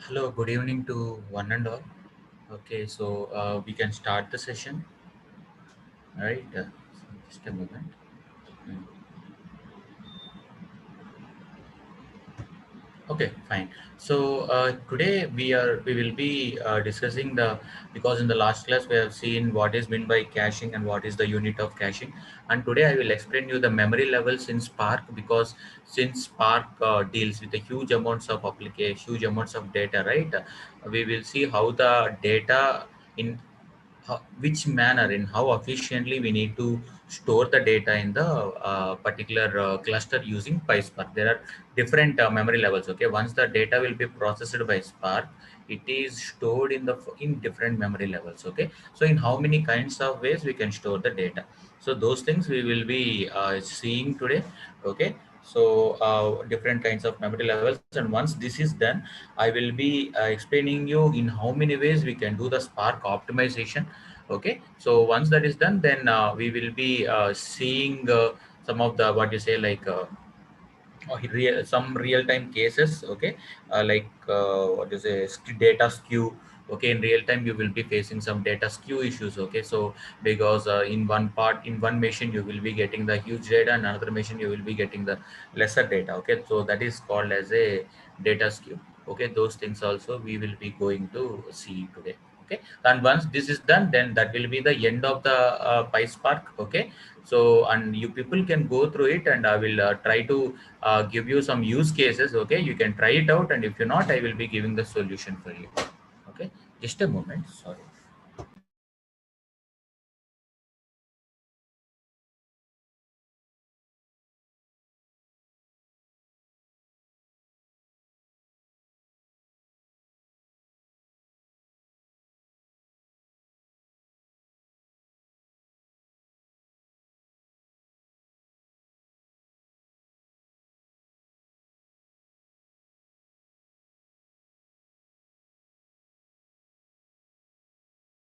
Hello, good evening to one and all. Okay, so we can start the session, right? Just a moment. Mm. Okay, fine. So today we will be discussing the because in the last class we have seen what is meant by caching and what is the unit of caching, and today I will explain you the memory levels in Spark because since Spark deals with the huge amounts of application, huge amounts of data, right? We will see how the data in which manner and how efficiently we need to store the data in the particular cluster using Pyspark. There are different memory levels. Okay, once the data will be processed by Spark, it is stored in the in different memory levels. Okay, so in how many kinds of ways we can store the data. So those things we will be seeing today. Okay, so different kinds of memory levels, and once this is done, I will be explaining you in how many ways we can do the Spark optimization. Okay, so once that is done, then we will be seeing some of the what you say like some real-time cases. Okay, like what you say data skew. Okay, in real time you will be facing some data skew issues. Okay, so because in one part, in one machine you will be getting the huge data, and another machine you will be getting the lesser data. Okay, so that is called as a data skew. Okay, those things also we will be going to see today. Okay, and once this is done, then that will be the end of the PySpark. Okay, so and you people can go through it, and I will try to give you some use cases. Okay, you can try it out, and if you're not, I will be giving the solution for you. Okay, just a moment, sorry.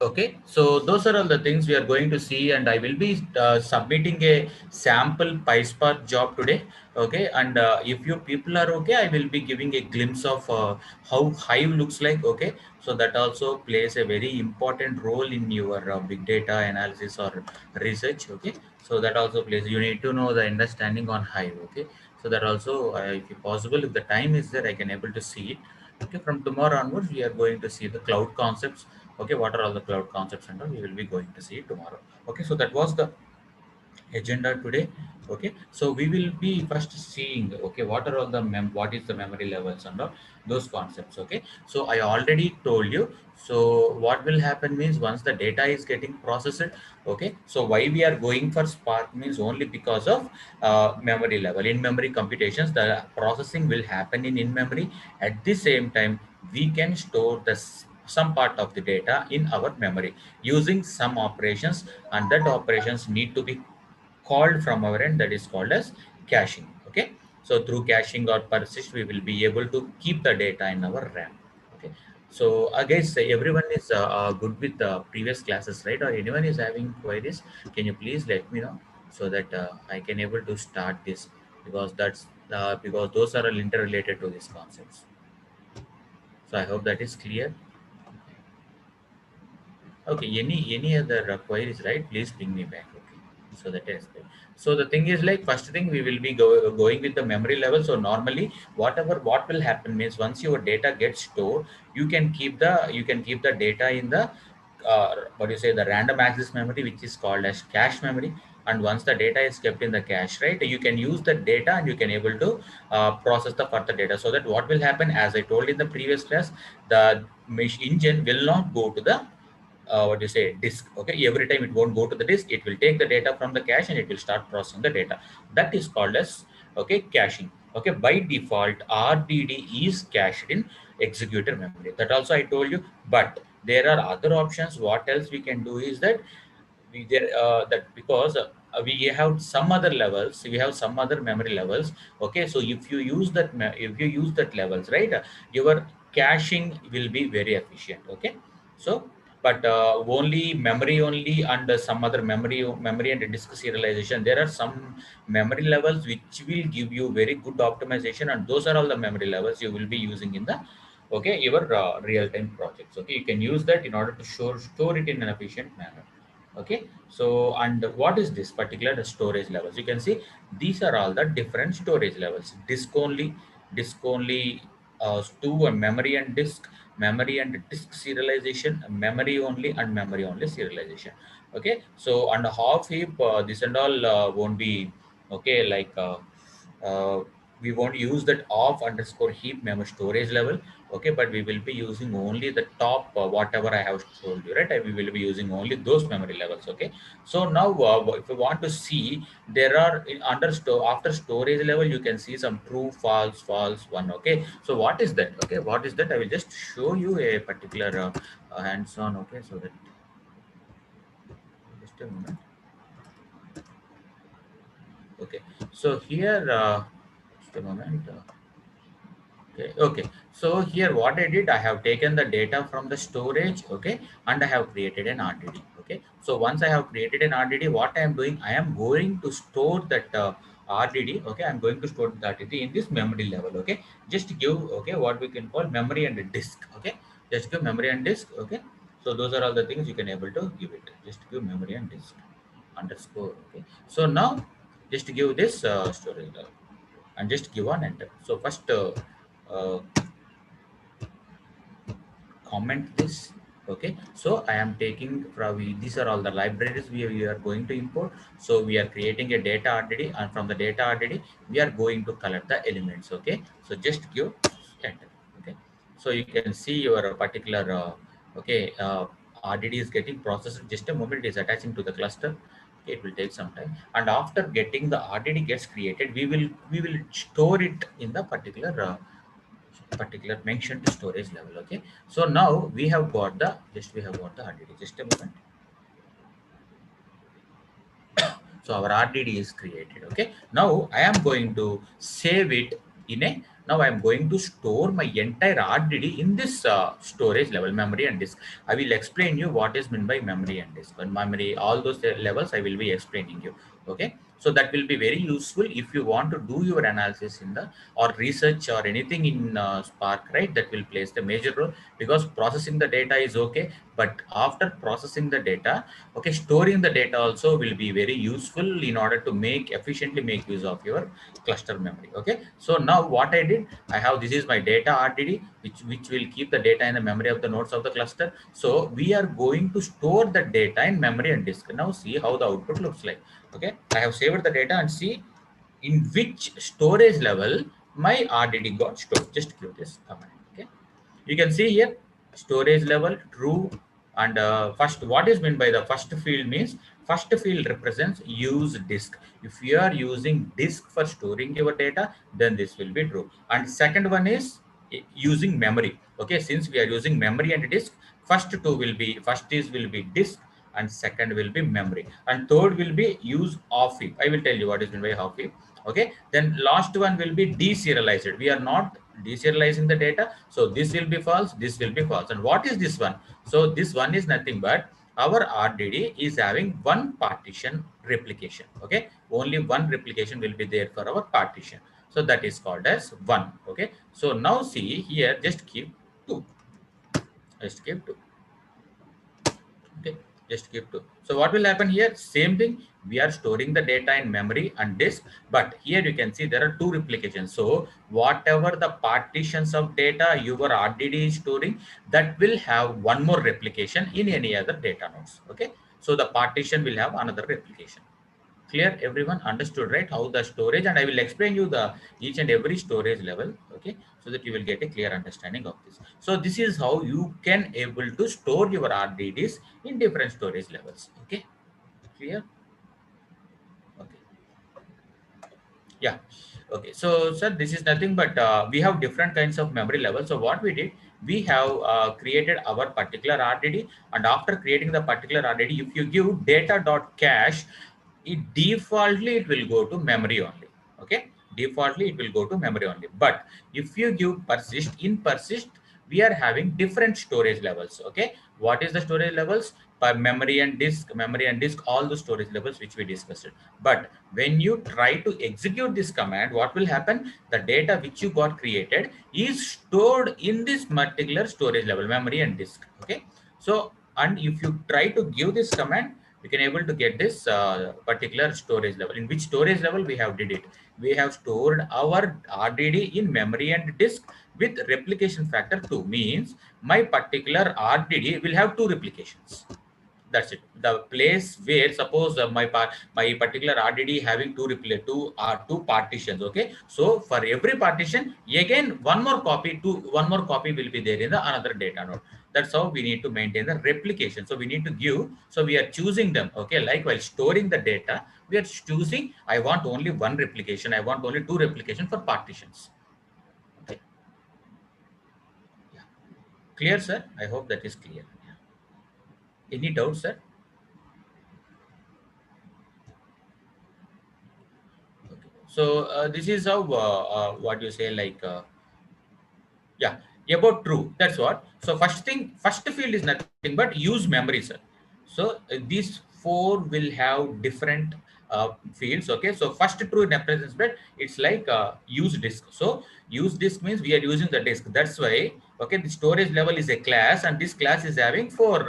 Okay, so those are all the things we are going to see, and I will be submitting a sample PySpark job today. Okay, and if you people are okay, I will be giving a glimpse of how Hive looks like. Okay, so that also plays a very important role in your big data analysis or research. Okay, so that also plays. You need to know the understanding on Hive. Okay, so that also, if possible, if the time is there, I can able to see it. Okay, from tomorrow onwards, we are going to see the cloud concepts. Okay, what are all the cloud concepts and all we will be going to see tomorrow. Okay, so that was the agenda today. Okay, so we will be first seeing, okay, what are all the what is the memory levels and all those concepts. Okay, so I already told you. So what will happen means once the data is getting processed, okay, so why we are going for Spark means only because of memory level. In memory computations, the processing will happen in memory. At the same time, we can store the some part of the data in our memory using some operations, and that operations need to be called from our end, that is called as caching. Okay, so through caching or persist we will be able to keep the data in our RAM. Okay, so I guess everyone is good with the previous classes, right? Or anyone is having queries, can you please let me know so that I can able to start this, because that's because those are all interrelated to these concepts. So I hope that is clear. Okay, any other queries, right? Please bring me back. Okay, so that is good. So the thing is like first thing we will be going with the memory level. So normally, what will happen means once your data gets stored, you can keep the data in the what do you say, the random access memory, which is called as cache memory. And once the data is kept in the cache, right, you can use the data and you can able to process the further data. So that what will happen, as I told in the previous class, the engine will not go to the what do you say, disk. Okay, every time it won't go to the disk, it will take the data from the cache and it will start processing the data. That is called as, okay, caching. Okay, by default RDD is cached in executor memory, that also I told you. But there are other options. What else we can do is that we there that because we have some other levels, we have some other memory levels. Okay, so if you use that if you use that levels, right, your caching will be very efficient. Okay, so but only memory only, and some other memory and disk serialization, there are some memory levels which will give you very good optimization, and those are all the memory levels you will be using in the okay, your real-time projects. Okay, you can use that in order to store it in an efficient manner. Okay, so and what is this particular storage levels? You can see these are all the different storage levels: disk only, to a memory and disk serialization, memory only, and memory only serialization. Okay, so and half heap, this and all won't be okay, like uh, we won't use that off underscore heap memory storage level. Okay, but we will be using only the top, whatever I have told you, right? We will be using only those memory levels. Okay, so now if you want to see, there are after storage level, you can see some true, false, false, one. Okay, so what is that? Okay, what is that? I will just show you a particular hands-on. Okay, so that, just a moment. Okay, so here, just a moment. Okay, okay. So here what I did, I have taken the data from the storage, okay, and I have created an RDD. Okay, so once I have created an RDD, what I am doing, I am going to store that RDD. Okay, I'm going to store that RDD in this memory level. Okay, just give, okay, what we can call memory and disk. Okay, just give memory and disk. Okay, so those are all the things you can able to give it. Just give memory and disk underscore. Okay, so now just give this storage level and just give on enter. So first. Uh, Comment this. Okay, so I am taking from, these are all the libraries we are going to import. So we are creating a data RDD, and from the data RDD we are going to collect the elements. Okay, so just give enter. Okay, so you can see your particular okay, RDD is getting processed. Just a moment, it is attaching to the cluster. Okay, it will take some time, and after getting the RDD gets created, we will store it in the particular mentioned storage level. Okay, so now we have got the, just we have got the RDD. Just a moment. So our RDD is created. Okay, now I am going to save it in a, now I am going to store my entire RDD in this storage level, memory and disk. I will explain you what is meant by memory and disk and memory, all those levels I will be explaining you. Okay, so that will be very useful if you want to do your analysis in the, or research or anything in Spark, right? That will plays the major role, because processing the data is okay, but after processing the data, okay, storing the data also will be very useful in order to make efficiently make use of your cluster memory. Okay, so now what I did, I have, this is my data RDD, which will keep the data in the memory of the nodes of the cluster. So we are going to store the data in memory and disk. Now see how the output looks like. Okay, I have saved the data, and see in which storage level my RDD got stored. Just give this command. Okay, you can see here storage level true, and first, what is meant by the first field means, first field represents use disk. If you are using disk for storing your data, then this will be true. And second one is using memory. Okay, since we are using memory and disk, first two will be, first is will be disk, and second will be memory, and third will be use of heap. I will tell you what is meant by half heap. Okay, then last one will be deserialized. We are not deserializing the data, so this will be false, this will be false. And what is this one? So this one is nothing but our RDD is having one partition replication. Okay, only one replication will be there for our partition, so that is called as one. Okay, so now see here, just keep two, just keep two. Okay, just keep two. So what will happen here? Same thing. We are storing the data in memory and disk, but here you can see there are two replications. So whatever the partitions of data your RDD is storing, that will have one more replication in any other data nodes. Okay, so the partition will have another replication. Clear? Everyone understood, right? How the storage, and I will explain you the each and every storage level. Okay, so that you will get a clear understanding of this. So this is how you can able to store your RDDs in different storage levels. Okay, clear? Okay, yeah. Okay, so sir, this is nothing but we have different kinds of memory levels. So what we did, we have created our particular RDD, and after creating the particular RDD, if you give data.cache, it defaultly it will go to memory only. Okay, defaultly it will go to memory only. But if you give persist, in persist, we are having different storage levels. Okay, what is the storage levels? Per memory and disk, all the storage levels which we discussed. But when you try to execute this command, what will happen? The data which you got created is stored in this particular storage level, memory and disk. Okay, so and if you try to give this command, we can able to get this particular storage level. In which storage level we have did it? We have stored our RDD in memory and disk with replication factor 2. Means my particular RDD will have two replications. That's it. The place where suppose my particular RDD having two partitions. Okay, so for every partition again one more copy will be there in the another data node. That's how we need to maintain the replication. So we need to give, so we are choosing them. Okay, like while storing the data, we are choosing, I want only one replication, I want only two replication for partitions. Okay, yeah. Clear, sir? I hope that is clear. Yeah. Any doubts, sir? Okay. So this is how what you say, like yeah, about true. That's what. So first field is nothing but use memory, sir. So these four will have different fields. Okay, so first true represents that it's like use disk. So use disk means we are using the disk. That's why, okay, the storage level is a class, and this class is having four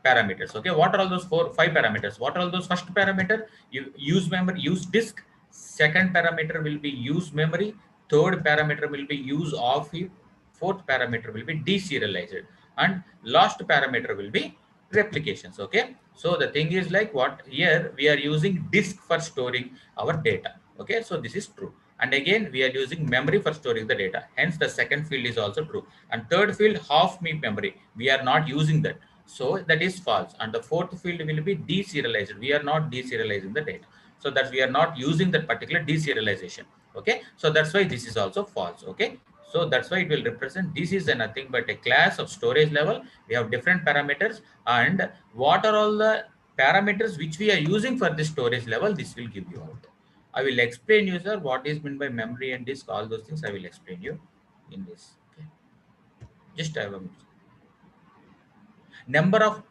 parameters. Okay, what are all those five parameters? What are all those? First parameter, you use memory, use disk. Second parameter will be use memory. Third parameter will be use of heap. Fourth parameter will be deserialized, and last parameter will be replications. Okay, so the thing is like what, here we are using disk for storing our data. Okay, so this is true, and again we are using memory for storing the data, hence the second field is also true. And third field, half meep memory, we are not using that, so that is false. And the fourth field will be deserialized, we are not deserializing the data, so that we are not using that particular deserialization. Okay, so that's why this is also false. Okay, so that's why it will represent this is a nothing but a class of storage level. We have different parameters, and what are all the parameters which we are using for this storage level, this will give you out. I will explain you, sir, what is meant by memory and disk, all those things I will explain you in this. Okay, just have a number of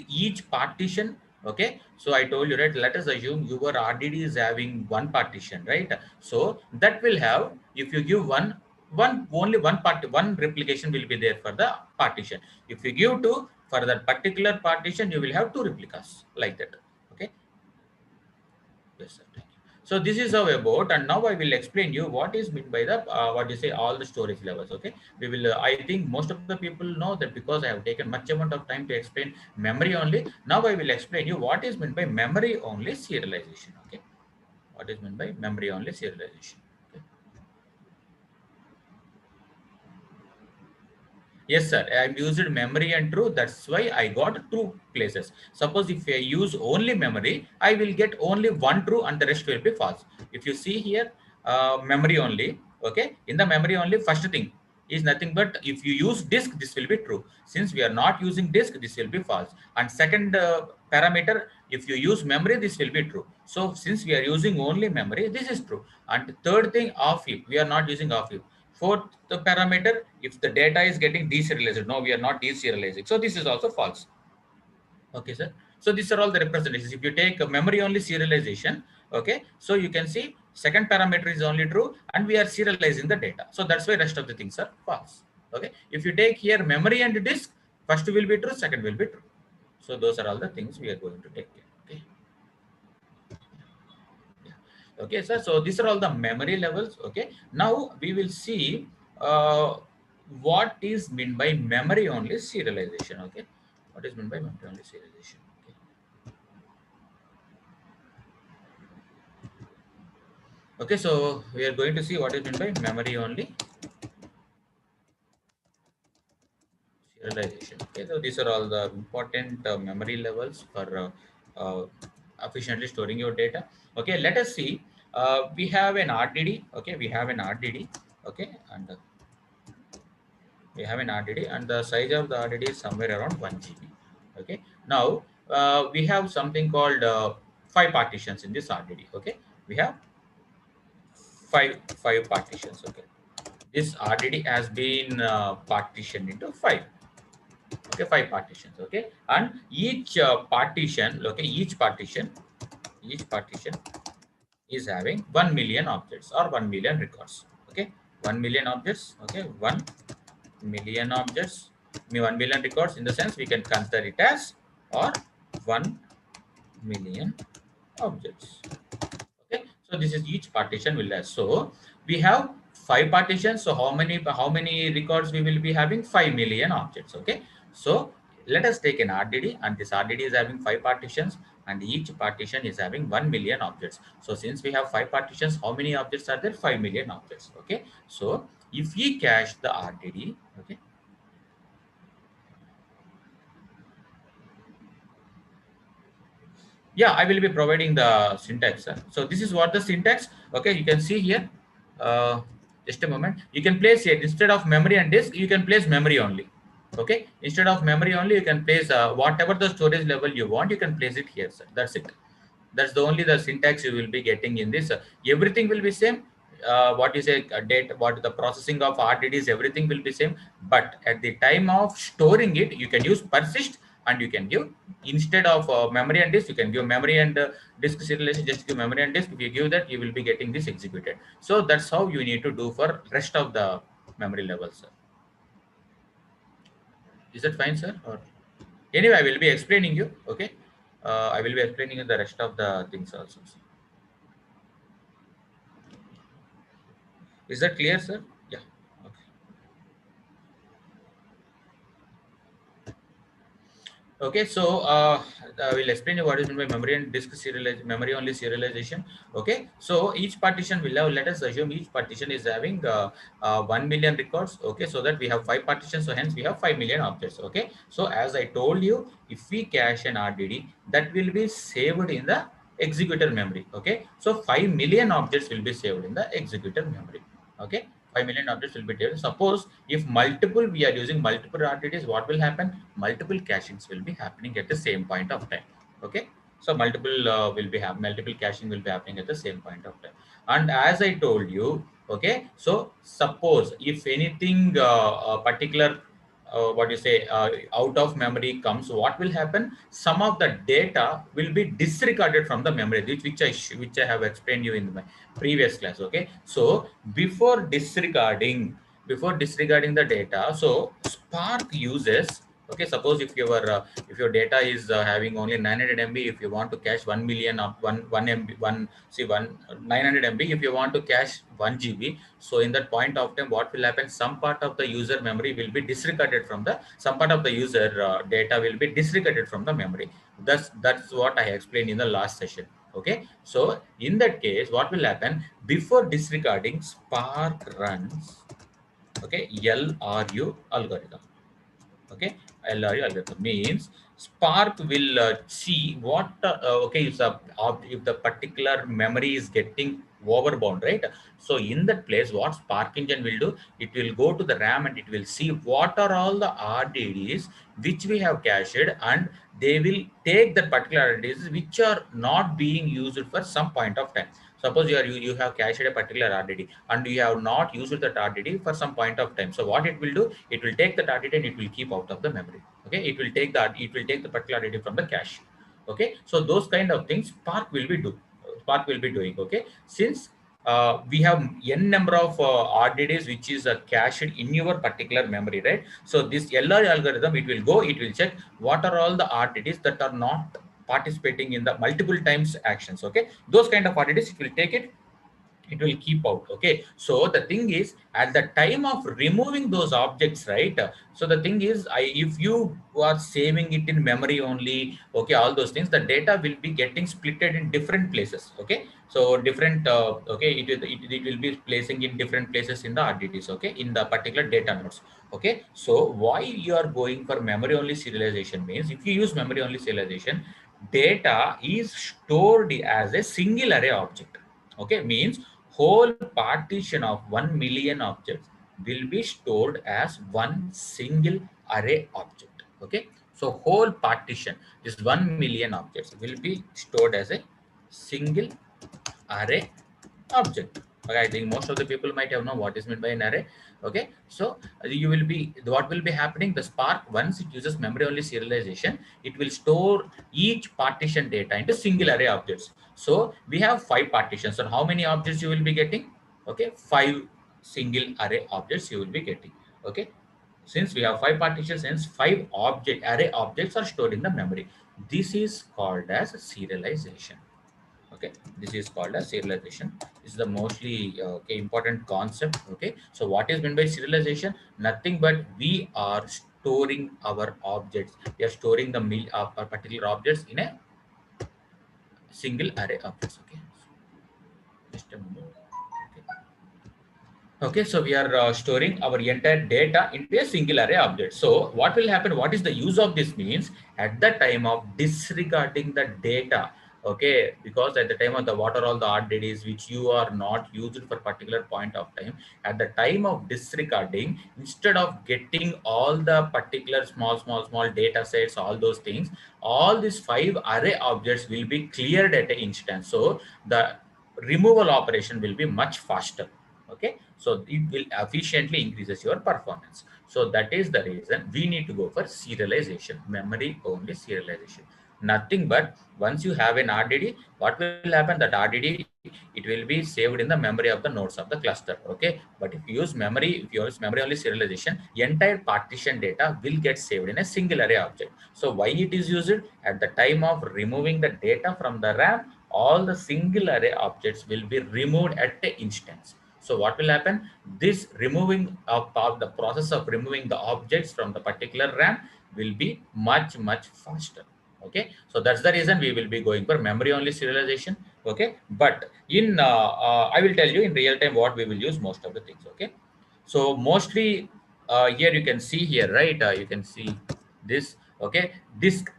each partition. Okay, so I told you, right, let us assume your RDD is having one partition, right? So that will have, if you give only one replication will be there for the partition. If you give two for that particular partition, you will have two replicas, like that. Okay, yes, sir. Thank you. So this is how about, and now I will explain you what is meant by the what you say, all the storage levels. Okay, we will. I think most of the people know that because I have taken much amount of time to explain memory only. Now I will explain you what is meant by memory only serialization. Okay, what is meant by memory only serialization. Okay. Yes, sir. I've used memory and true. That's why I got two places. Suppose if I use only memory, I will get only one true and the rest will be false. If you see here, memory only. Okay. In the memory only, first thing is nothing but if you use disk, this will be true. Since we are not using disk, this will be false. And second parameter, if you use memory, this will be true. So since we are using only memory, this is true. And third thing, off heap. We are not using off heap. Fourth parameter, if the data is getting deserialized, no, we are not deserializing. So this is also false. Okay, sir. So these are all the representations. If you take a memory only serialization, okay, so you can see second parameter is only true and we are serializing the data. So that's why rest of the things are false. Okay. If you take here memory and disk, first will be true, second will be true. So those are all the things we are going to take care. Okay. Yeah. Okay, sir. So these are all the memory levels. Okay. Now we will see what is meant by memory only serialization. Okay. What is meant by memory only serialization? Okay. Okay. So we are going to see what is meant by memory only serialization. Okay. So these are all the important memory levels for efficiently storing your data. Okay. Let us see. We have an RDD. Okay. We have an RDD. Okay. And we have an RDD and the size of the RDD is somewhere around 1 GB. Okay. Now we have something called five partitions in this RDD. Okay. We have five partitions. Okay. this RDD has been partitioned into five. Okay, five partitions. Okay, and each partition, okay, each partition is having 1 million objects or 1 million records. Okay, 1 million objects. Okay, 1 million objects, 1 million records, in the sense we can consider it as, or 1 million objects. Okay, so this is each partition will have. So we have five partitions. So how many records we will be having? 5 million objects. Okay, so let us take an RDD, and this RDD is having five partitions, and each partition is having 1 million objects. So since we have five partitions, how many objects are there? 5 million objects. Okay, so if we cache the RDD, okay, yeah, I will be providing the syntax, sir. So this is what the syntax. Okay, you can see here. uh, just a moment, you can place it instead of memory and disk, you can place memory only. Okay, instead of memory only, you can place whatever the storage level you want, you can place it here, sir. That's it. That's the only the syntax you will be getting in this. Everything will be same. What is a date, what the processing of RDDs, everything will be same. But at the time of storing it, you can use persist, and you can give, instead of memory and disk, you can give memory and disk serialization. Just give memory and disk. If you give that, you will be getting this executed. So that's how you need to do for rest of the memory levels, sir. Is that fine, sir? Or anyway, I will be explaining you. Okay, I will be explaining you the rest of the things also. Is that clear, sir? Yeah. Okay. Okay. So I will explain you what is meant by memory and disk serialization, memory only serialization. Okay. So each partition will have, let us assume each partition is having 1 million records. Okay. So that we have five partitions. So hence we have 5 million objects. Okay. So as I told you, if we cache an RDD, that will be saved in the executor memory. Okay. So 5 million objects will be saved in the executor memory. Okay. 5 million objects will be there. Suppose if multiple, we are using multiple RTTs, what will happen? Multiple cachings will be happening at the same point of time. Okay, so multiple caching will be happening at the same point of time. And as I told you, okay, so suppose if anything particular what you say out of memory comes, what will happen? Some of the data will be disregarded from the memory, which I have explained you in my previous class. Okay, so before disregarding the data, so Spark uses, okay, suppose if your data is having only 900 MB, if you want to cache 1 million of 1 MB, 1 see 1 900 MB, if you want to cache 1 GB, so in that point of time, what will happen? Some part of the user memory will be disregarded from the, some part of the user data will be disregarded from the memory. That's what I explained in the last session. Okay, so in that case, what will happen? Before disregarding, Spark runs, okay, LRU algorithm. Okay, LRU algorithm means Spark will see what okay, if the particular memory is getting overbound, right? So in that place, what Spark engine will do, it will go to the RAM and it will see what are all the RDDs which we have cached, and they will take that particular RDDs which are not being used for some point of time. Suppose you have cached a particular RDD and you have not used that RDD for some point of time. So what it will do? It will take that RDD and it will keep out of the memory. Okay, it will take the particular RDD from the cache. Okay, so those kind of things Spark will be doing. Okay, since we have n number of RDDs which is cached in your particular memory, right? So this LR algorithm, it will check what are all the RDDs that are not participating in the multiple times actions. Okay, those kind of RDDs, it will keep out. Okay, so the thing is, at the time of removing those objects, right? So the thing is, if you are saving it in memory only, okay, all those things, the data will be getting splitted in different places. Okay, so different okay, it will be placing in different places in the RDTs. Okay, in the particular data nodes. Okay, so why you are going for memory only serialization means, if you use memory only serialization, data is stored as a single array object. Okay, means whole partition of 1 million objects will be stored as one single array object. Okay, so whole partition, this 1 million objects will be stored as a single array object. Okay, I think most of the people might have known what is meant by an array. Okay, so you will be, what will be happening, the Spark, once it uses memory only serialization, it will store each partition data into single array objects. So we have 5 partitions, so how many objects you will be getting? Okay, 5 single array objects you will be getting. Okay, since we have 5 partitions, hence 5 array objects are stored in the memory. This is called as serialization. Okay, this is called as serialization. This is the mostly okay, important concept. Okay, so what is meant by serialization? Nothing but we are storing our objects, we are storing the particular objects in a single array objects. Okay, just a moment. Okay. Okay, so we are storing our entire data into a single array object. So what will happen? What is the use of this means? At the time of disregarding the data, okay, because at the time of the what are all the RDDs which you are not used for particular point of time, at the time of disregarding, instead of getting all the particular small data sets, all those things, all these 5 array objects will be cleared at an instance. So the removal operation will be much faster. Okay, so it will efficiently increases your performance. So that is the reason we need to go for serialization, memory only serialization. Nothing but once you have an RDD, what will happen? That RDD, it will be saved in the memory of the nodes of the cluster. Okay, but if you use memory, if you use memory only serialization, entire partition data will get saved in a single array object. So why it is used? At the time of removing the data from the RAM, all the single array objects will be removed at the instance. So what will happen? This removing of the process of removing the objects from the particular RAM will be much faster. Okay, so that's the reason we will be going for memory only serialization. Okay, but in I will tell you in real time what we will use most of the things. Okay, so mostly here you can see here, right? You can see this. Okay, disk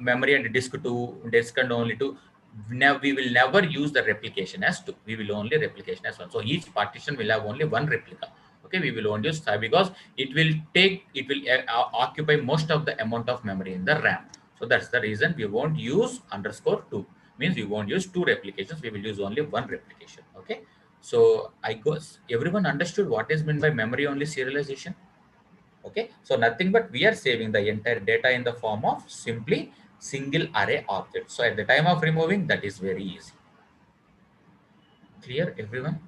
memory and disk to disk and only to. We will never use the replication as two. We will only replication as one. So each partition will have only one replica. Okay, we will only use five because it will occupy most of the amount of memory in the RAM. So that's the reason we won't use underscore two. Means we won't use two replications. We will use only one replication. Okay. So I guess everyone understood what is meant by memory only serialization. Okay, so nothing but we are saving the entire data in the form of simply single array object. So at the time of removing, that is very easy. Clear, everyone?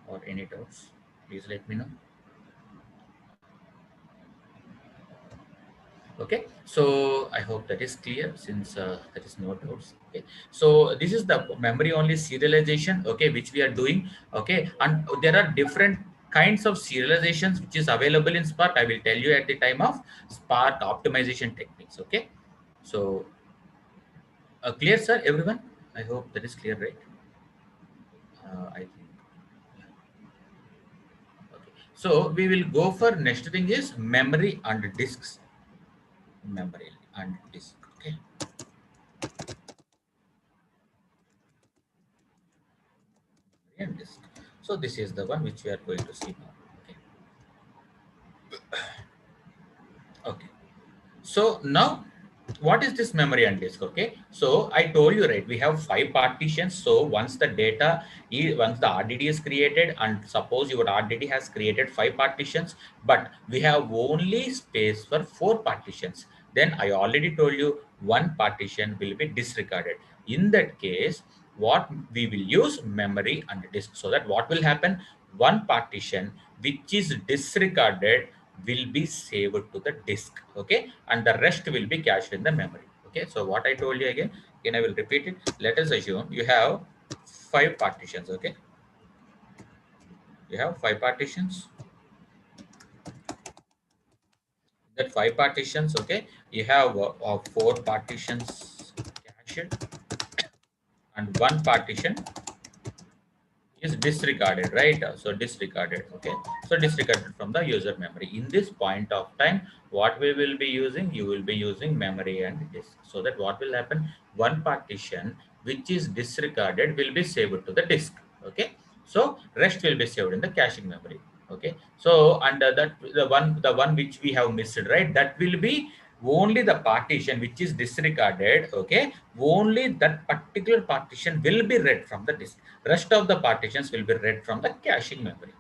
Or any doubts? Please let me know. Okay, so I hope that is clear since there is no doubts. Okay, so this is the memory only serialization, okay, which we are doing. Okay, and there are different kinds of serializations which is available in Spark. I will tell you at the time of Spark optimization techniques. Okay, so clear, sir, everyone? I hope that is clear, right? I think. Okay, so we will go for next thing is memory and disks. Memory and disk. Okay. And disk. So this is the one which we are going to see now. Okay. Okay. So now, what is this memory and disk? Okay. So I told you, right, we have 5 partitions. So once the data is, once the RDD is created, and suppose your RDD has created 5 partitions, but we have only space for 4 partitions. Then I already told you one partition will be disregarded. In that case, what we will use memory and disk, so that what will happen, one partition which is disregarded will be saved to the disk. Okay, and the rest will be cached in the memory. Okay, so what I told you again I will repeat it. Let us assume you have 5 partitions. Okay, you have 5 partitions. That 5 partitions, okay, you have 4 partitions cached and one partition is disregarded, right? So disregarded. Okay, so disregarded from the user memory. In this point of time, what we will be using, you will be using memory and disk. So that what will happen, one partition which is disregarded will be saved to the disk. Okay, so rest will be saved in the caching memory. Okay, so under that, the one which we have missed, right, that will be only the partition which is disregarded, okay, only that particular partition will be read from the disk. Rest of the partitions will be read from the caching memory.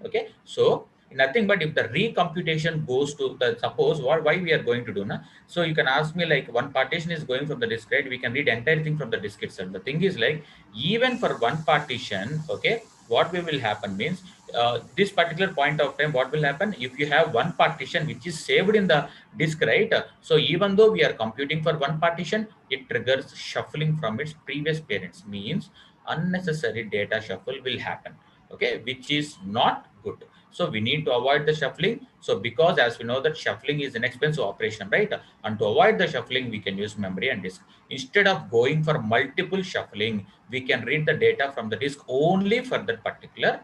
Okay, so nothing but if the recomputation goes to the, suppose what, why we are going to do now. So you can ask me like one partition is going from the disk, right? We can read entire thing from the disk itself. The thing is like, even for one partition, okay, what will happen means, this particular point of time, what will happen if you have one partition which is saved in the disk, right? So even though we are computing for one partition, it triggers shuffling from its previous parents, means unnecessary data shuffle will happen, okay, which is not good. So we need to avoid the shuffling. So because as we know that shuffling is an expensive operation, right? And to avoid the shuffling, we can use memory and disk. Instead of going for multiple shuffling, we can read the data from the disk only for that particular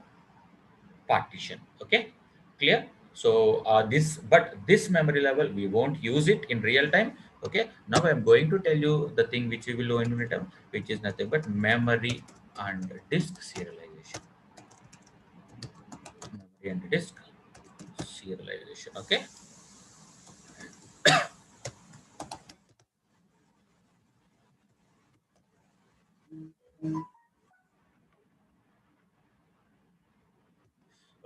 partition. Okay, clear? So this memory level, we won't use it in real time. Okay, now I'm going to tell you the thing which we will do in real time, which is nothing but memory and disk serialization. Memory and disk serialization. Okay.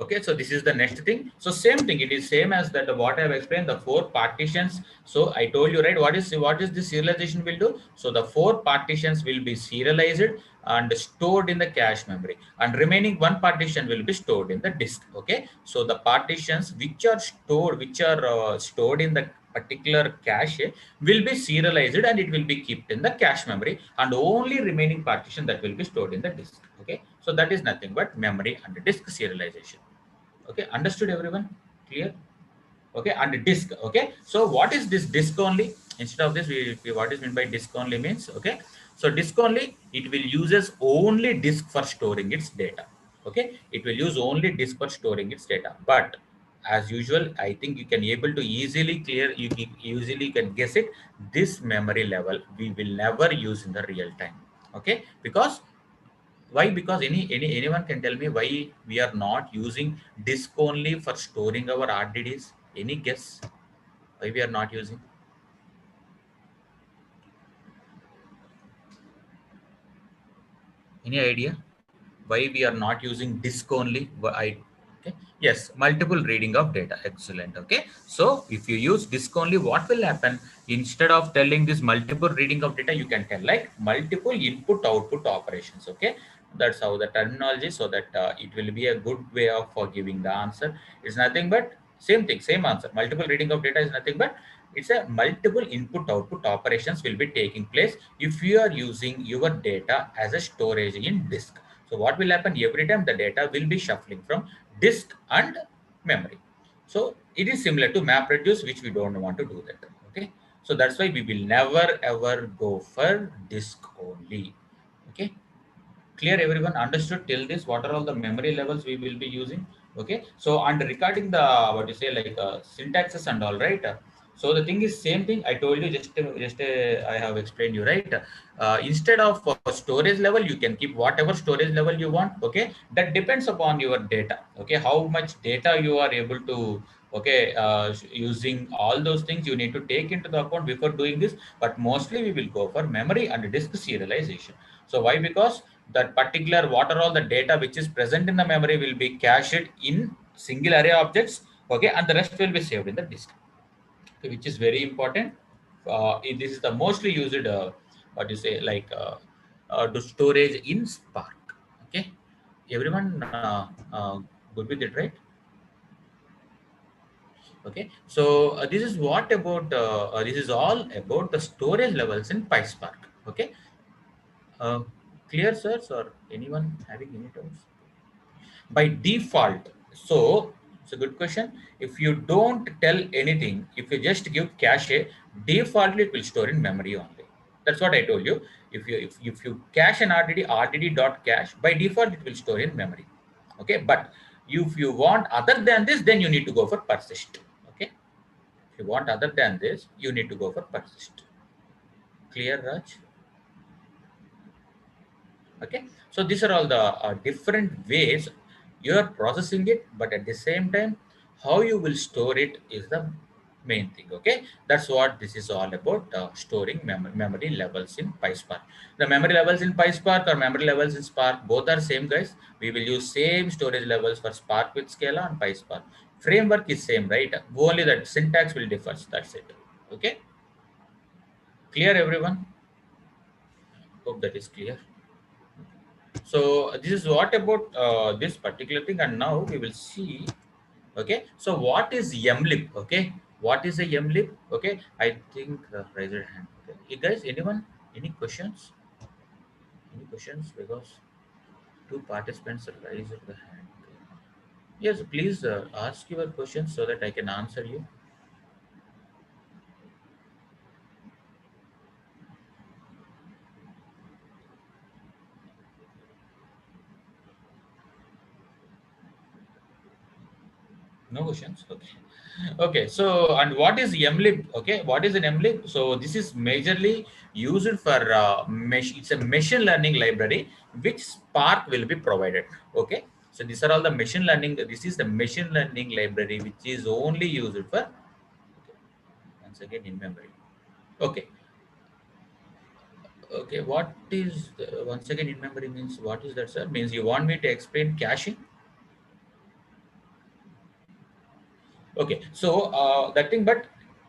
Okay, so this is the next thing. So same thing, it is same as that what I have explained, the four partitions. So I told you, right, what is the serialization will do? So the four partitions will be serialized and stored in the cache memory, and remaining one partition will be stored in the disk. Okay, so the partitions which are stored in the particular cache will be serialized and it will be kept in the cache memory, and only remaining partition that will be stored in the disk. Okay, so that is nothing but memory and disk serialization. Okay, understood everyone? Clear? Okay, and disk. Okay, so what is this disk only? Instead of this, what is meant by disk only means, okay, so disk only, it will uses only disk for storing its data. Okay, it will use only disk for storing its data. But as usual, I think you can able to easily clear, easily can guess it, this memory level we will never use in the real time. Okay, because why? Because anyone can tell me why we are not using disk only for storing our RDDs? Any guess why we are not using? Any idea why we are not using disk only? Okay. Yes, multiple reading of data. Excellent. Okay. So if you use disk only, what will happen? Instead of telling this multiple reading of data, you can tell like multiple input output operations. Okay. That's how the terminology, so that it will be a good way of giving the answer. It's nothing but same thing, same answer. Multiple reading of data is nothing but it's a multiple input output operations will be taking place if you are using your data as a storage in disk. So what will happen? Every time the data will be shuffling from disk and memory. So it is similar to map reduce, which we don't want to do that. Okay, so that's why we will never ever go for disk only. Okay, clear everyone? Understood till this what are all the memory levels we will be using? Okay, so and regarding the what you say like syntaxes and all, right? So the thing is same thing I told you, I have explained you, right? Instead of storage level, you can keep whatever storage level you want. Okay, that depends upon your data. Okay, how much data you are able to, okay, using all those things you need to take into the account before doing this. But mostly we will go for memory and disk serialization. So why? Because that particular what are all the data which is present in the memory will be cached in single array objects. Okay, and the rest will be saved in the disk. Okay, which is very important. This is the mostly used what you say like to storage in Spark. Okay, everyone good with it, right? Okay, so this is what about this is all about the storage levels in PySpark. Okay, uh, clear, sirs, or anyone having any doubts? By default, so it's a good question. If you don't tell anything, if you just give cache, defaultly it will store in memory only. That's what I told you. If you cache an RDD dot cache, by default it will store in memory. Okay, but if you want other than this, then you need to go for persist. Okay, if you want other than this, you need to go for persist. Clear, Raj? Okay, so these are all the different ways you are processing it, but at the same time how you will store it is the main thing. Okay, that's what this is all about, storing memory levels in PySpark. The memory levels in PySpark or memory levels in Spark, both are same, guys. We will use same storage levels for Spark with Scala and PySpark. Framework is same, right? Only that syntax will differ. That's it. Okay, clear everyone? Hope that is clear. So this is what about this particular thing, and now we will see. Okay, so what is mlib? Okay, what is a mlib? Okay, I think raise your hand. Okay, you guys, anyone, any questions? Any questions? Because two participants raised the hand. Yes, please ask your questions so that I can answer you. No questions. Okay. Okay. So, and what is mlib? Okay, what is an mlib? So, this is majorly used for mesh. It's a machine learning library which Spark will be provided. Okay. So, these are all the machine learning. This is the machine learning library which is only used for. Okay, once again in memory. Okay. Okay. What is once again in memory means what is that, sir? Means you want me to explain caching? Okay, so that thing, but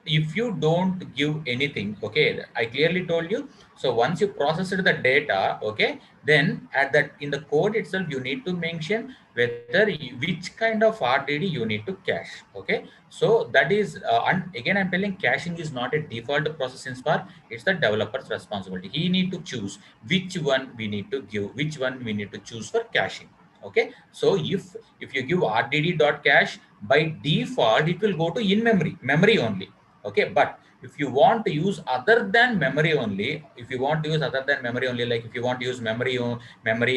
if you don't give anything, okay, I clearly told you. So once you process the data, okay, then at that in the code itself, you need to mention whether which kind of RDD you need to cache. Okay, so that is, and again, I'm telling caching is not a default process in Spark. It's the developer's responsibility. He need to choose which one we need to give, which one we need to choose for caching. Okay, so if you give rdd.cache, by default it will go to in memory only. Okay, but if you want to use other than memory only, if you want to use other than memory only, like if you want to use memory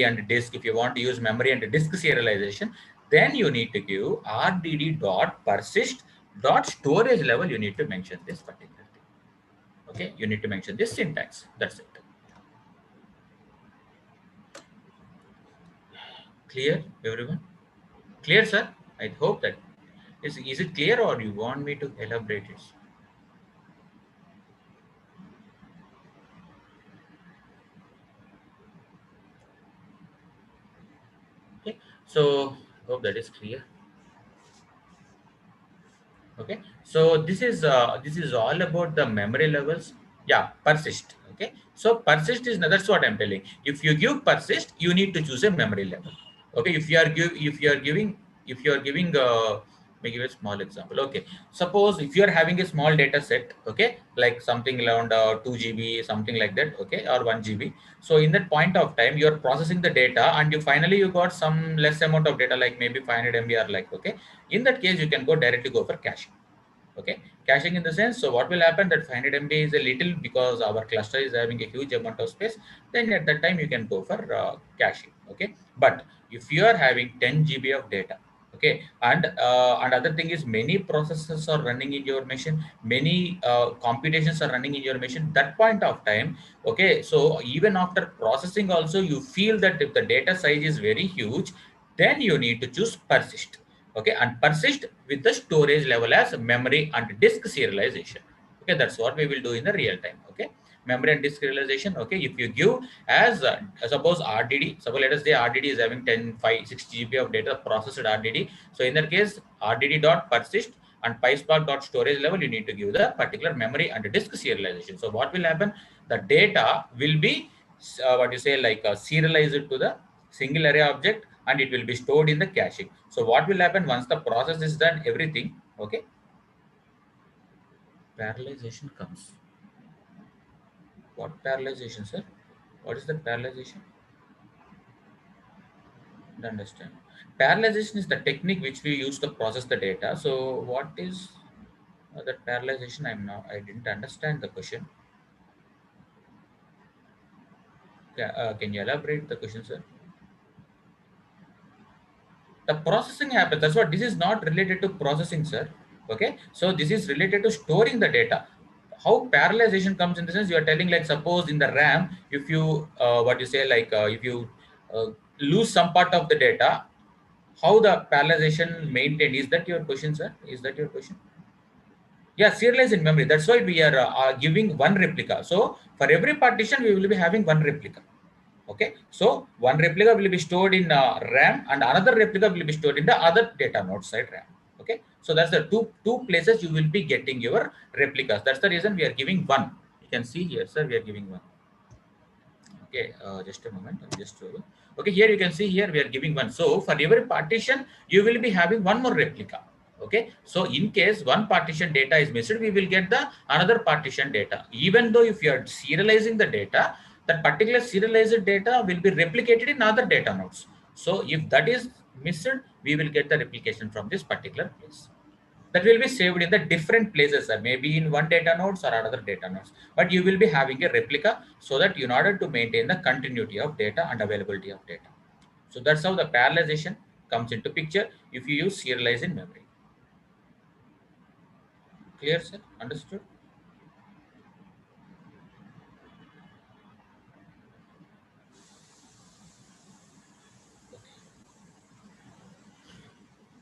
and disk, if you want to use memory and disk serialization, then you need to give rdd.persist.storage level. You need to mention this particular thing. Okay, you need to mention this syntax. That's it. Clear, everyone? Clear, sir? I hope that is it clear, or you want me to elaborate it? Okay, so hope that is clear. Okay, so this is all about the memory levels. Yeah, persist. Okay, so persist is, that's what I'm telling. If you give persist, you need to choose a memory level. Okay, if you are giving let me give a small example. Okay, suppose if you are having a small data set, okay, like something around 2 GB, something like that, okay, or 1 GB. So in that point of time, you are processing the data, and you got some less amount of data, like maybe 500 MB or like, okay. In that case, you can go directly go for caching. Okay, caching in the sense, so what will happen, that 500 MB is a little, because our cluster is having a huge amount of space, then at that time you can go for caching. Okay, but if you are having 10 GB of data, okay, and other thing is, many processes are running in your machine, many computations are running in your machine, that point of time, okay, so even after processing also, you feel that if the data size is very huge, then you need to choose persist. Okay, and persist with the storage level as memory and disk serialization. Okay, that's what we will do in the real time. Okay, memory and disk serialization. Okay, if you give as suppose RDD, suppose let us say RDD is having 10 5 6 GB of data, processed RDD. So in that case, RDD dot persist and Pyspark dot storage level, you need to give the particular memory and disk serialization. So what will happen, the data will be what you say, like serialized to the single array object, and it will be stored in the caching. So what will happen once the process is done, everything, okay, parallelization comes. What parallelization, sir? What is the parallelization? Don't understand. Parallelization is the technique which we use to process the data. So what is that parallelization? I didn't understand the question. Can you elaborate the question, sir? The processing happens. That's what, this is not related to processing, sir. Okay, so this is related to storing the data. How parallelization comes in the sense, you are telling, like suppose in the RAM, if you what you say, like if you uh, lose some part of the data, how the parallelization maintained, is that your question, sir? Is that your question? Yeah, serialized in memory. That's why we are giving one replica. So for every partition, we will be having one replica. Okay, so one replica will be stored in RAM and another replica will be stored in the other data node side RAM. Okay, so that's the two places you will be getting your replicas. That's the reason we are giving one. You can see here, sir, we are giving one. Okay, just a moment. I'll just show you. Okay, here you can see here we are giving one. So for every partition, you will be having one more replica. Okay, so in case one partition data is missed, we will get the another partition data. Even though if you are serializing the data, that particular serialized data will be replicated in other data nodes. So if that is missed, we will get the replication from this particular place that will be saved in the different places, maybe in one data nodes or another data nodes, but you will be having a replica so that in order to maintain the continuity of data and availability of data. So that's how the parallelization comes into picture if you use serialize in memory. Clear, sir? Understood?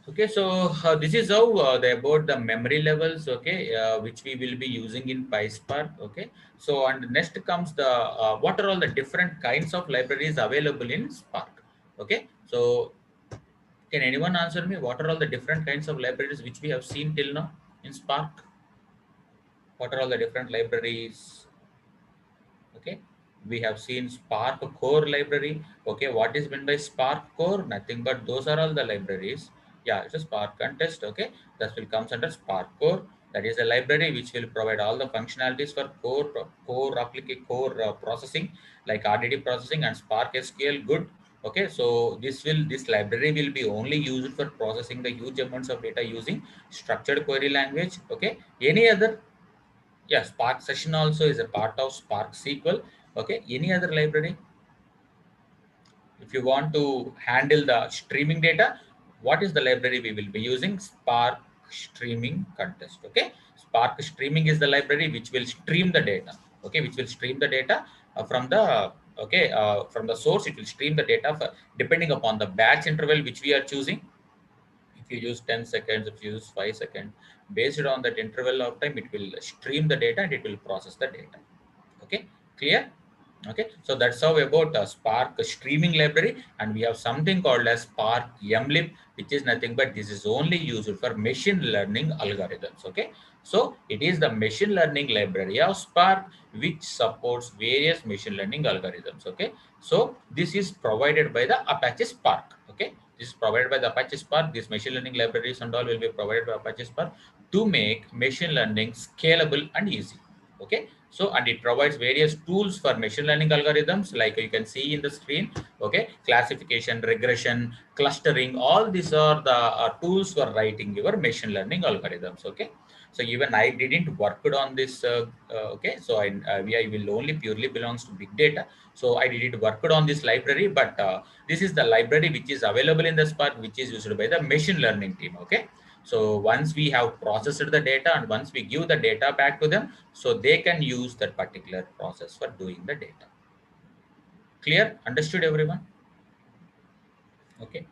Okay, so this is how about the memory levels, okay, which we will be using in Pyspark, okay. So, and next comes the what are all the different kinds of libraries available in Spark, okay. So, can anyone answer me? What are all the different kinds of libraries which we have seen till now in Spark? What are all the different libraries? Okay, we have seen Spark core library. Okay, what is meant by Spark core? Nothing but those are all the libraries. Yeah, it's a Spark contest. Okay, that will comes under Spark core. That is a library which will provide all the functionalities for core processing like RDD processing and Spark SQL. Good. Okay, so this library will be only used for processing the huge amounts of data using structured query language. Okay, any other? Yeah, Spark session also is a part of Spark SQL. Okay, any other library? If you want to handle the streaming data, what is the library we will be using? Spark streaming contest. Okay, Spark streaming is the library which will stream the data. Okay, which will stream the data from the from the source. It will stream the data for, depending upon the batch interval which we are choosing. If you use 10 seconds, if you use 5 seconds, based on that interval of time, it will stream the data and it will process the data. Okay, clear? Okay, so that's how about Spark streaming library, and we have something called as Spark mlib, which is nothing but this is only used for machine learning algorithms. Okay, so it is the machine learning library of Spark which supports various machine learning algorithms. Okay, so this is provided by the Apache Spark. Okay, this is provided by the Apache Spark. These machine learning libraries and all will be provided by Apache Spark to make machine learning scalable and easy. Okay, so and it provides various tools for machine learning algorithms like you can see in the screen. Okay, classification, regression, clustering, all these are the tools for writing your machine learning algorithms. Okay, so even I didn't work on this. Okay, so I will only purely belongs to big data, so I didn't work on this library, but this is the library which is available in the Spark, which is used by the machine learning team. Okay, so once we have processed the data and once we give the data back to them, so they can use that particular process for doing the data. Clear? Understood, everyone? Okay.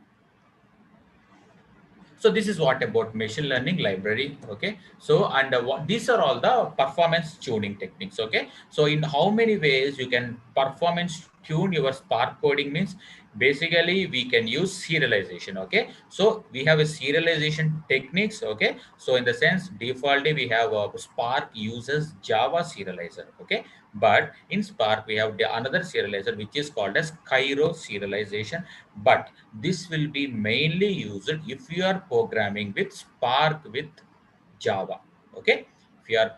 So this is what about machine learning library. Okay, so and what these are all the performance tuning techniques. Okay, so in how many ways you can performance tune your Spark coding means basically we can use serialization. Okay, so we have a serialization techniques. Okay, so in the sense defaultly we have Spark uses Java serializer. Okay, but in Spark we have another serializer which is called as Cairo serialization, but this will be mainly used if you are programming with Spark with Java. Okay, if you are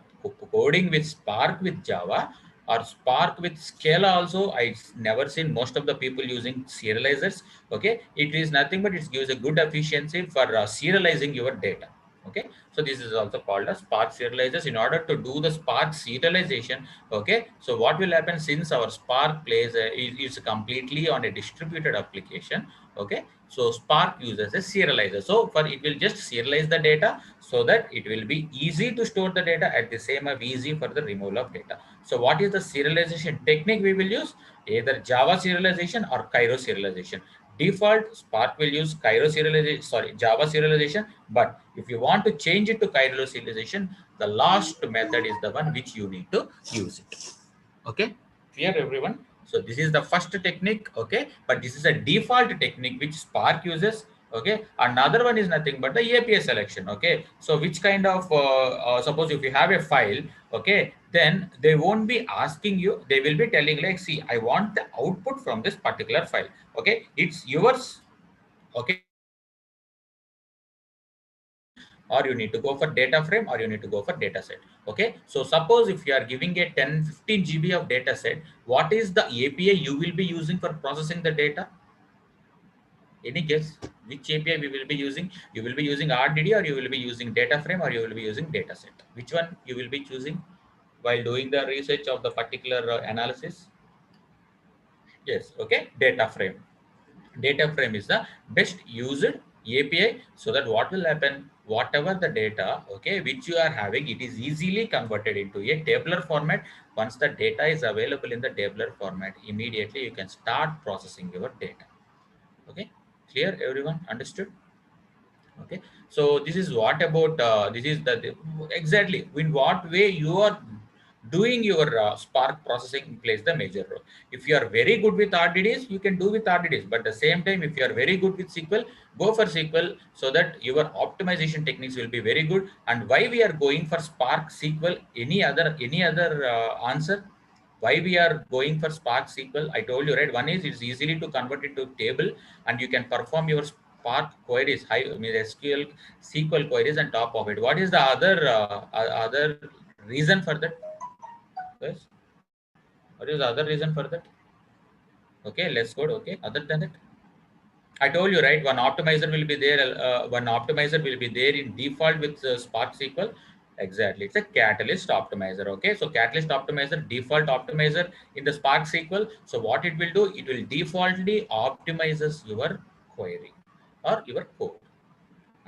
coding with Spark with Java or Spark with Scala also, I never seen most of the people using serializers. Okay, it is nothing but it gives a good efficiency for serializing your data. Okay, so this is also called as Spark serializers. In order to do the Spark serialization, okay, so what will happen since our Spark plays is completely on a distributed application. Okay, so Spark uses a serializer, so for it will just serialize the data so that it will be easy to store the data at the same time easy for the removal of data. So what is the serialization technique we will use? Either Java serialization or Cairo serialization. Default Spark will use Cairo serialization, sorry, Java serialization. But if you want to change it to Cairo serialization, the last method is the one which you need to use it. Okay, clear everyone? So this is the first technique. Okay, but this is a default technique which Spark uses. Okay, another one is nothing but the API selection. Okay, so which kind of suppose if you have a file, okay, then they won't be asking you, they will be telling like, see, I want the output from this particular file. Okay, it's yours. Okay, you need to go for data frame, or you need to go for data set. Okay, so suppose if you are giving a 10 15 GB of data set, what is the API you will be using for processing the data? Any guess? Which API we will be using? You will be using RDD, or you will be using data frame, or you will be using data set. Which one you will be choosing while doing the research of the particular analysis? Yes, okay, data frame. Data frame is the best used API, so that what will happen, whatever the data, okay, which you are having, it is easily converted into a tabular format. Once the data is available in the tabular format, immediately you can start processing your data. Okay, clear everyone? Understood? Okay, so this is what about this is exactly in what way you are doing your Spark processing plays the major role. If you are very good with RDDs, you can do with RDDs, but at the same time, if you are very good with SQL, go for SQL, so that your optimization techniques will be very good. And why we are going for Spark SQL? Any other answer why we are going for Spark SQL? I told you, right? One is it's easily to convert it to table, and you can perform your Spark queries, high, I mean, SQL SQL queries on top of it. What is the other reason for that? Yes. What is the other reason for that? Okay, let's go. Okay, other than that, I told you, right? One optimizer will be there. One optimizer will be there in default with Spark SQL. Exactly, it's a catalyst optimizer. Okay, so catalyst optimizer, default optimizer in the Spark SQL. So what it will do? It will defaultly optimizes your query or your code.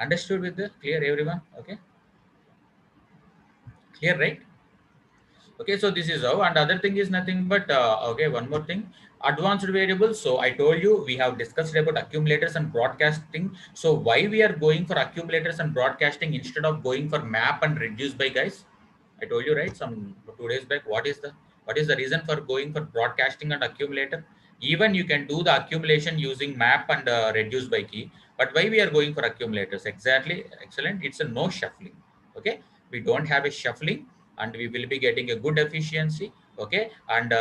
Understood with the clear everyone? Okay, clear, right? Okay, so this is how, and other thing is nothing but okay, one more thing, advanced variables. So I told you we have discussed about accumulators and broadcasting. So why we are going for accumulators and broadcasting instead of going for map and reduce by, guys? I told you, right, some 2 days back. What is the reason for going for broadcasting and accumulator? Even you can do the accumulation using map and reduce by key, but why we are going for accumulators? Exactly, excellent, it's a no shuffling. Okay, we don't have a shuffling, and we will be getting a good efficiency. Okay, and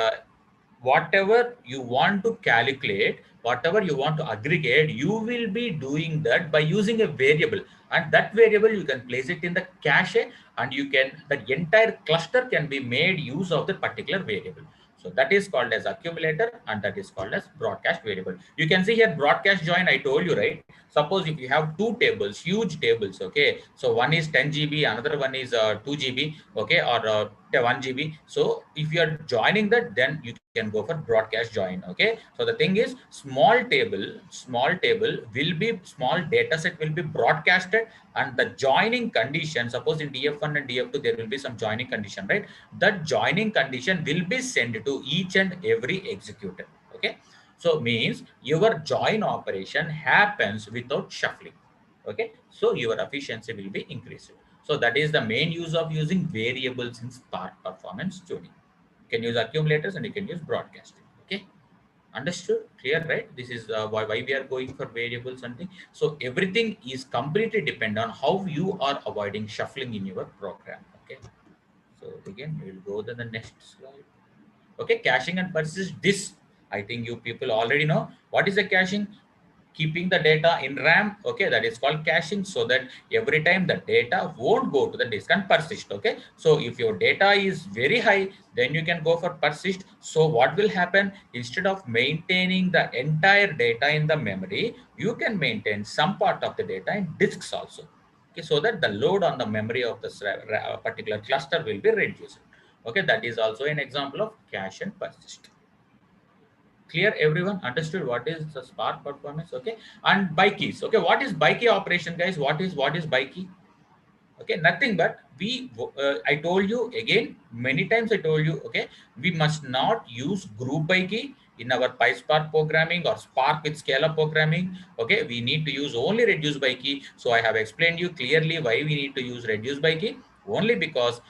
whatever you want to calculate, whatever you want to aggregate, you will be doing that by using a variable, and that variable you can place it in the cache, and you can, that entire cluster can be made use of the particular variable. So that is called as accumulator, and that is called as broadcast variable. You can see here broadcast join, I told you, right? Suppose if you have two tables, huge tables, okay, so one is 10 GB, another one is 2 GB, okay, or 1 GB. So if you are joining that, then you can go for broadcast join. Okay, so the thing is, small table will be, small data set will be broadcasted, and the joining condition, suppose in df1 and df2 there will be some joining condition, right? That joining condition will be sent to each and every executor. Okay, so means your join operation happens without shuffling. Okay, so your efficiency will be increased. So that is the main use of using variables in Spark performance tuning. You can use accumulators and you can use broadcasting. Okay, understood? Clear, right? This is why we are going for variables and thing. So everything is completely depend on how you are avoiding shuffling in your program. Okay, so again we will go to the next slide. Okay, caching and persist. This, I think you people already know what is the caching. Keeping the data in RAM. Okay, that is called caching, so that every time the data won't go to the disk and persist. Okay, so if your data is very high, then you can go for persist. So what will happen, instead of maintaining the entire data in the memory, you can maintain some part of the data in disks also. Okay, so that the load on the memory of the particular cluster will be reduced. Okay, that is also an example of cache and persist. Clear everyone? Understood what is the Spark performance? Okay, and by keys. Okay, what is by key operation, guys? What is by key? Okay, nothing but I told you again many times, I told you, okay, we must not use group by key, In our PySpark programming or Spark with Scala programming, okay, we need to use only reduce by key. So I have explained you clearly why we need to use reduce by key. Only because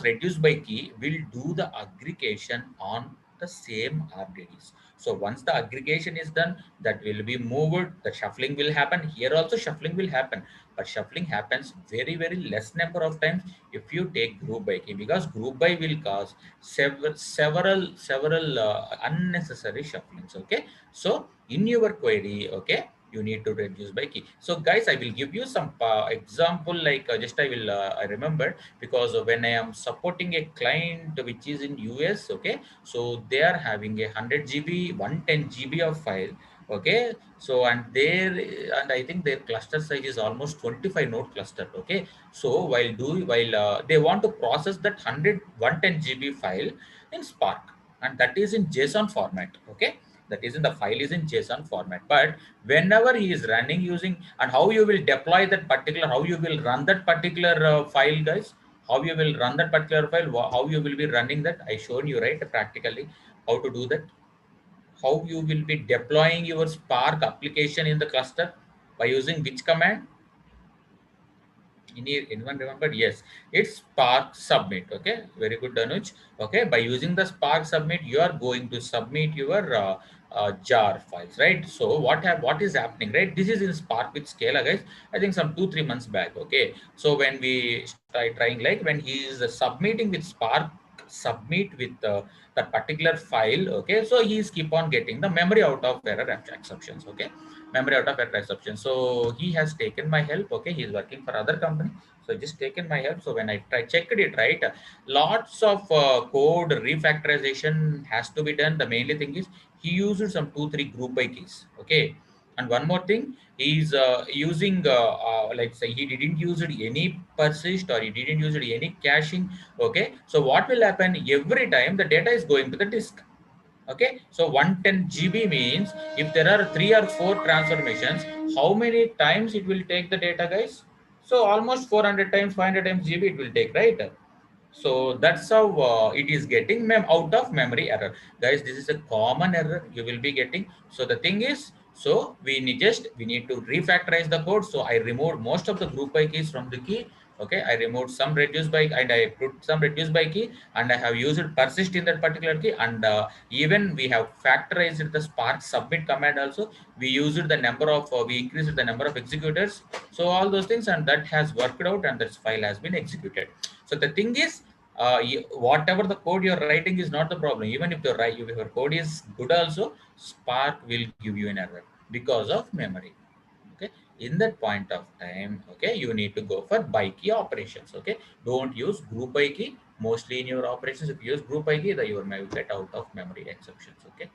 reduce by key will do the aggregation on the same RDDs. So once the aggregation is done, that will be moved, the shuffling will happen. Here also shuffling will happen, but shuffling happens very less number of times if you take group by key, because group by will cause several unnecessary shufflings. Okay, so in your query, okay, you need to reduce by key. So guys, I will give you some example, like just I remember, because when I am supporting a client which is in US, okay, so they are having a 100 GB 110 GB of file. Okay, so and I think their cluster size is almost 25 node cluster. Okay, so while they want to process that 110 GB file in Spark, and that is in JSON format. Okay, that is in the file is in JSON format. But whenever he is running using, and how you will deploy that particular, how you will run that particular file, guys, how you will run that particular file, how you will be running that, I shown you, right, practically how to do that, how you will be deploying your Spark application in the cluster by using which command. Anyone remember? Yes, it's Spark submit. Okay, very good, Danuj. Okay, by using the Spark submit, you are going to submit your jar files, right? So what is happening, right? This is in Spark with Scala, guys. I think some 2-3 months back. Okay, so when we start trying, like when he is submitting with Spark submit with that particular file, okay, so he is keep on getting the memory out of error exceptions. Okay, memory out of error exception. So he has taken my help. Okay, he is working for other company, so just taken my help. So when I checked it, right, lots of code refactorization has to be done. The mainly thing is he used some 2-3 group by keys. Okay, and one more thing, he is using like say he didn't use it any persist, or he didn't use it any caching. Okay, so what will happen, every time the data is going to the disk. Okay, so 110 GB means if there are 3 or 4 transformations, how many times it will take the data, guys? So almost 400 times, 500 times GB it will take, right? So that's how it is getting out of memory error, guys. This is a common error you will be getting. So the thing is, so we need to refactorize the code. So I removed most of the group by keys from the key. Okay, I removed some reduce by, and I put some reduce by key, and I have used persist in that particular key. And even we have factorized the Spark submit command also. We used the number of we increased the number of executors. So all those things, and that has worked out, and this file has been executed. So the thing is, whatever the code you're writing is not the problem. Even if if your code is good also, Spark will give you an error because of memory. Okay, in that point of time, okay, you need to go for by key operations. Okay, don't use group by key. Mostly in your operations, if you use group by key, then you may get out of memory exceptions. Okay,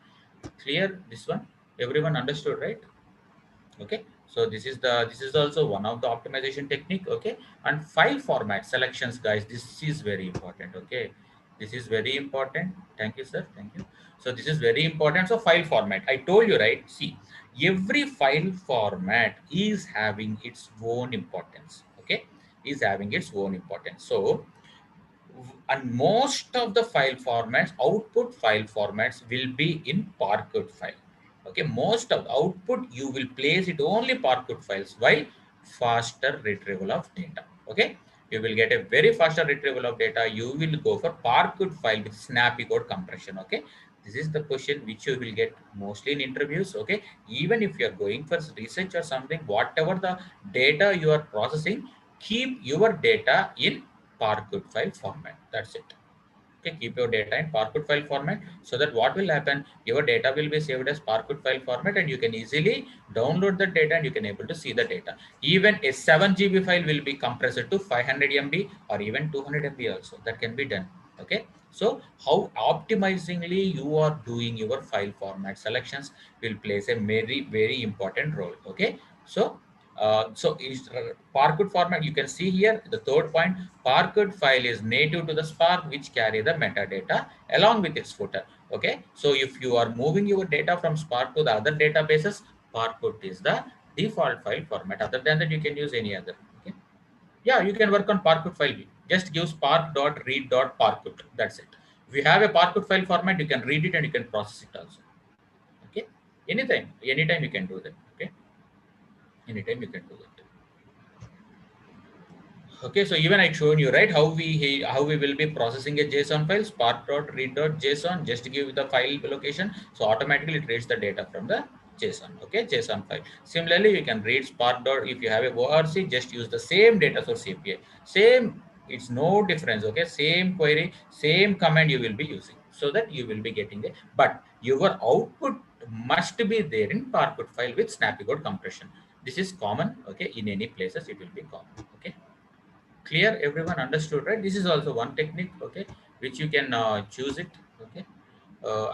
clear this one? Everyone understood, right? Okay, so this is also one of the optimization technique. Okay, and file format selections, guys, this is very important. Okay, this is very important. Thank you, sir. Thank you. So this is very important. So file format, I told you, right? See, every file format is having its own importance. Okay, is having its own importance. So and most of the file formats, output file formats, will be in Parquet file. Okay, most of the output you will place it only Parquet files. Why? Faster retrieval of data. Okay, you will get a very faster retrieval of data. You will go for Parquet file with snappy code compression. Okay, this is the question which you will get mostly in interviews. Okay, even if you are going for research or something, whatever the data you are processing, keep your data in Parquet file format. That's it. Okay, keep your data in Parquet file format, so that what will happen, your data will be saved as Parquet file format, and you can easily download the data, and you can able to see the data. Even a 7 GB file will be compressed to 500 MB or even 200 MB also. That can be done. Okay, so how optimizingly you are doing your file format selections will plays a very important role. Okay, so so is Parquet format, you can see here the third point, Parquet file is native to the Spark, which carry the metadata along with its footer. Okay, so if you are moving your data from Spark to the other databases, Parquet is the default file format. Other than that, you can use any other. Okay, yeah, you can work on Parquet file. Just give spark.read.parquet. That's it. If you have a Parquet file format, you can read it and you can process it also. Anytime you can do that. Okay, anytime you can do that. Okay, so even I shown you, right, how we will be processing a JSON file, spark.read.json, just give the file location, so automatically it reads the data from the JSON. Okay, JSON file. Similarly, you can read spark dot, if you have a ORC, just use the same data source API. Same, it's no difference. Okay, same query, same command you will be using, so that you will be getting it. But your output must be there in Parquet file with snappy code compression. This is common. Okay, in any places it will be common. Okay, clear, everyone understood, right? This is also one technique, okay, which you can choose it. Okay,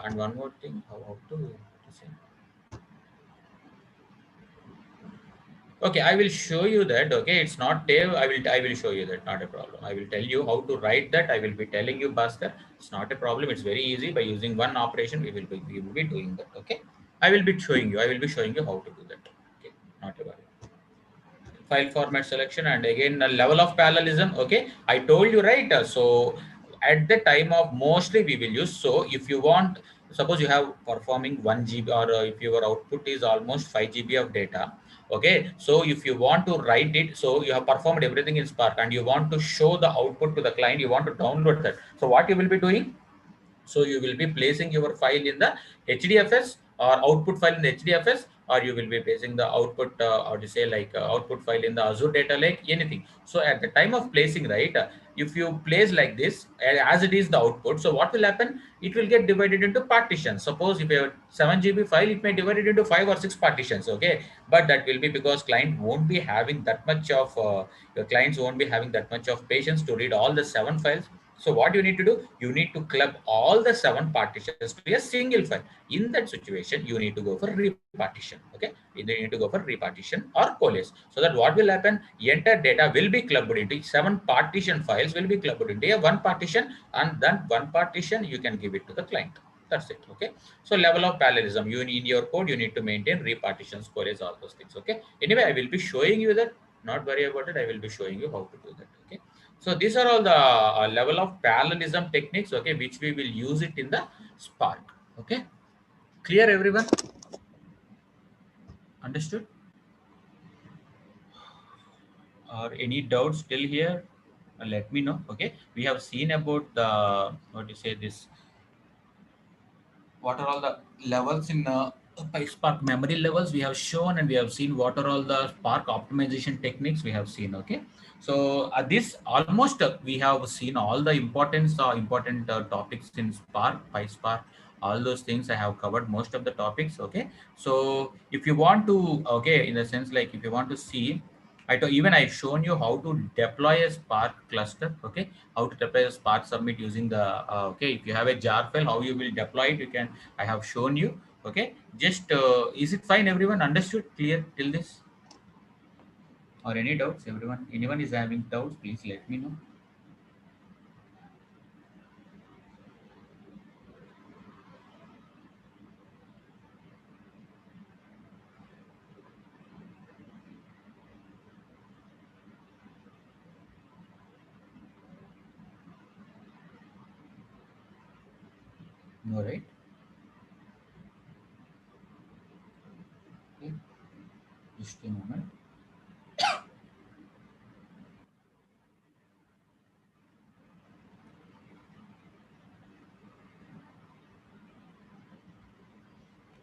and one more thing, how to say. Okay, I will show you that. Okay, it's not there. I will show you that, not a problem. I will tell you how to write that. I will be telling you, Bhaskar. It's not a problem, it's very easy. By using one operation we will be doing that. Okay, I will be showing you how to do that. Okay, not a problem. File format selection, and again a level of parallelism. Okay, I told you, right? So at the time of mostly we will use, so if you want, suppose you have performing 1 GB, or if your output is almost 5 GB of data. Okay, so if you want to write it, so you have performed everything in Spark and you want to show the output to the client, you want to download that, so what you will be doing, so you will be placing your file in the HDFS, or output file in the HDFS, or you will be placing the output, or to say like output file in the Azure Data Lake, anything. So at the time of placing, right, if you place like this, as it is the output, so what will happen? It will get divided into partitions. Suppose if you have 7 GB file, it may divide it into 5 or 6 partitions. Okay, but that will be because client won't be having that much of your clients won't be having that much of patience to read all the 7 files. So what you need to do, you need to club all the 7 partitions to a single file. In that situation, you need to go for repartition. Okay, either you need to go for repartition or coalesce. So that what will happen, entire data will be clubbed into 7 partition files, will be clubbed into a one partition, and then one partition you can give it to the client. That's it. Okay, so level of parallelism, you need your code, you need to maintain repartitions, coalesce, all those things. Okay, anyway, I will be showing you that. Not worry about it, I will be showing you how to do that. Okay, so these are all the level of parallelism techniques, okay, which we will use it in the Spark. Okay, clear, everyone? Understood? Or any doubts still here? Let me know. Okay, we have seen about the, what do you say, this, what are all the levels in Spark memory levels we have shown, and we have seen what are all the Spark optimization techniques we have seen. Okay, so this almost we have seen all the important topics in Spark, PySpark, all those things I have covered most of the topics. Okay, so if you want to, okay, in the sense like if you want to see, even I've shown you how to deploy a Spark cluster. Okay, how to deploy a Spark submit using the okay, if you have a jar file, how you will deploy it, you can, I have shown you. Okay, just is it fine, everyone? Understood, clear till this? Or any doubts, everyone? Anyone is having doubts, please let me know. No, right? Okay, just a moment.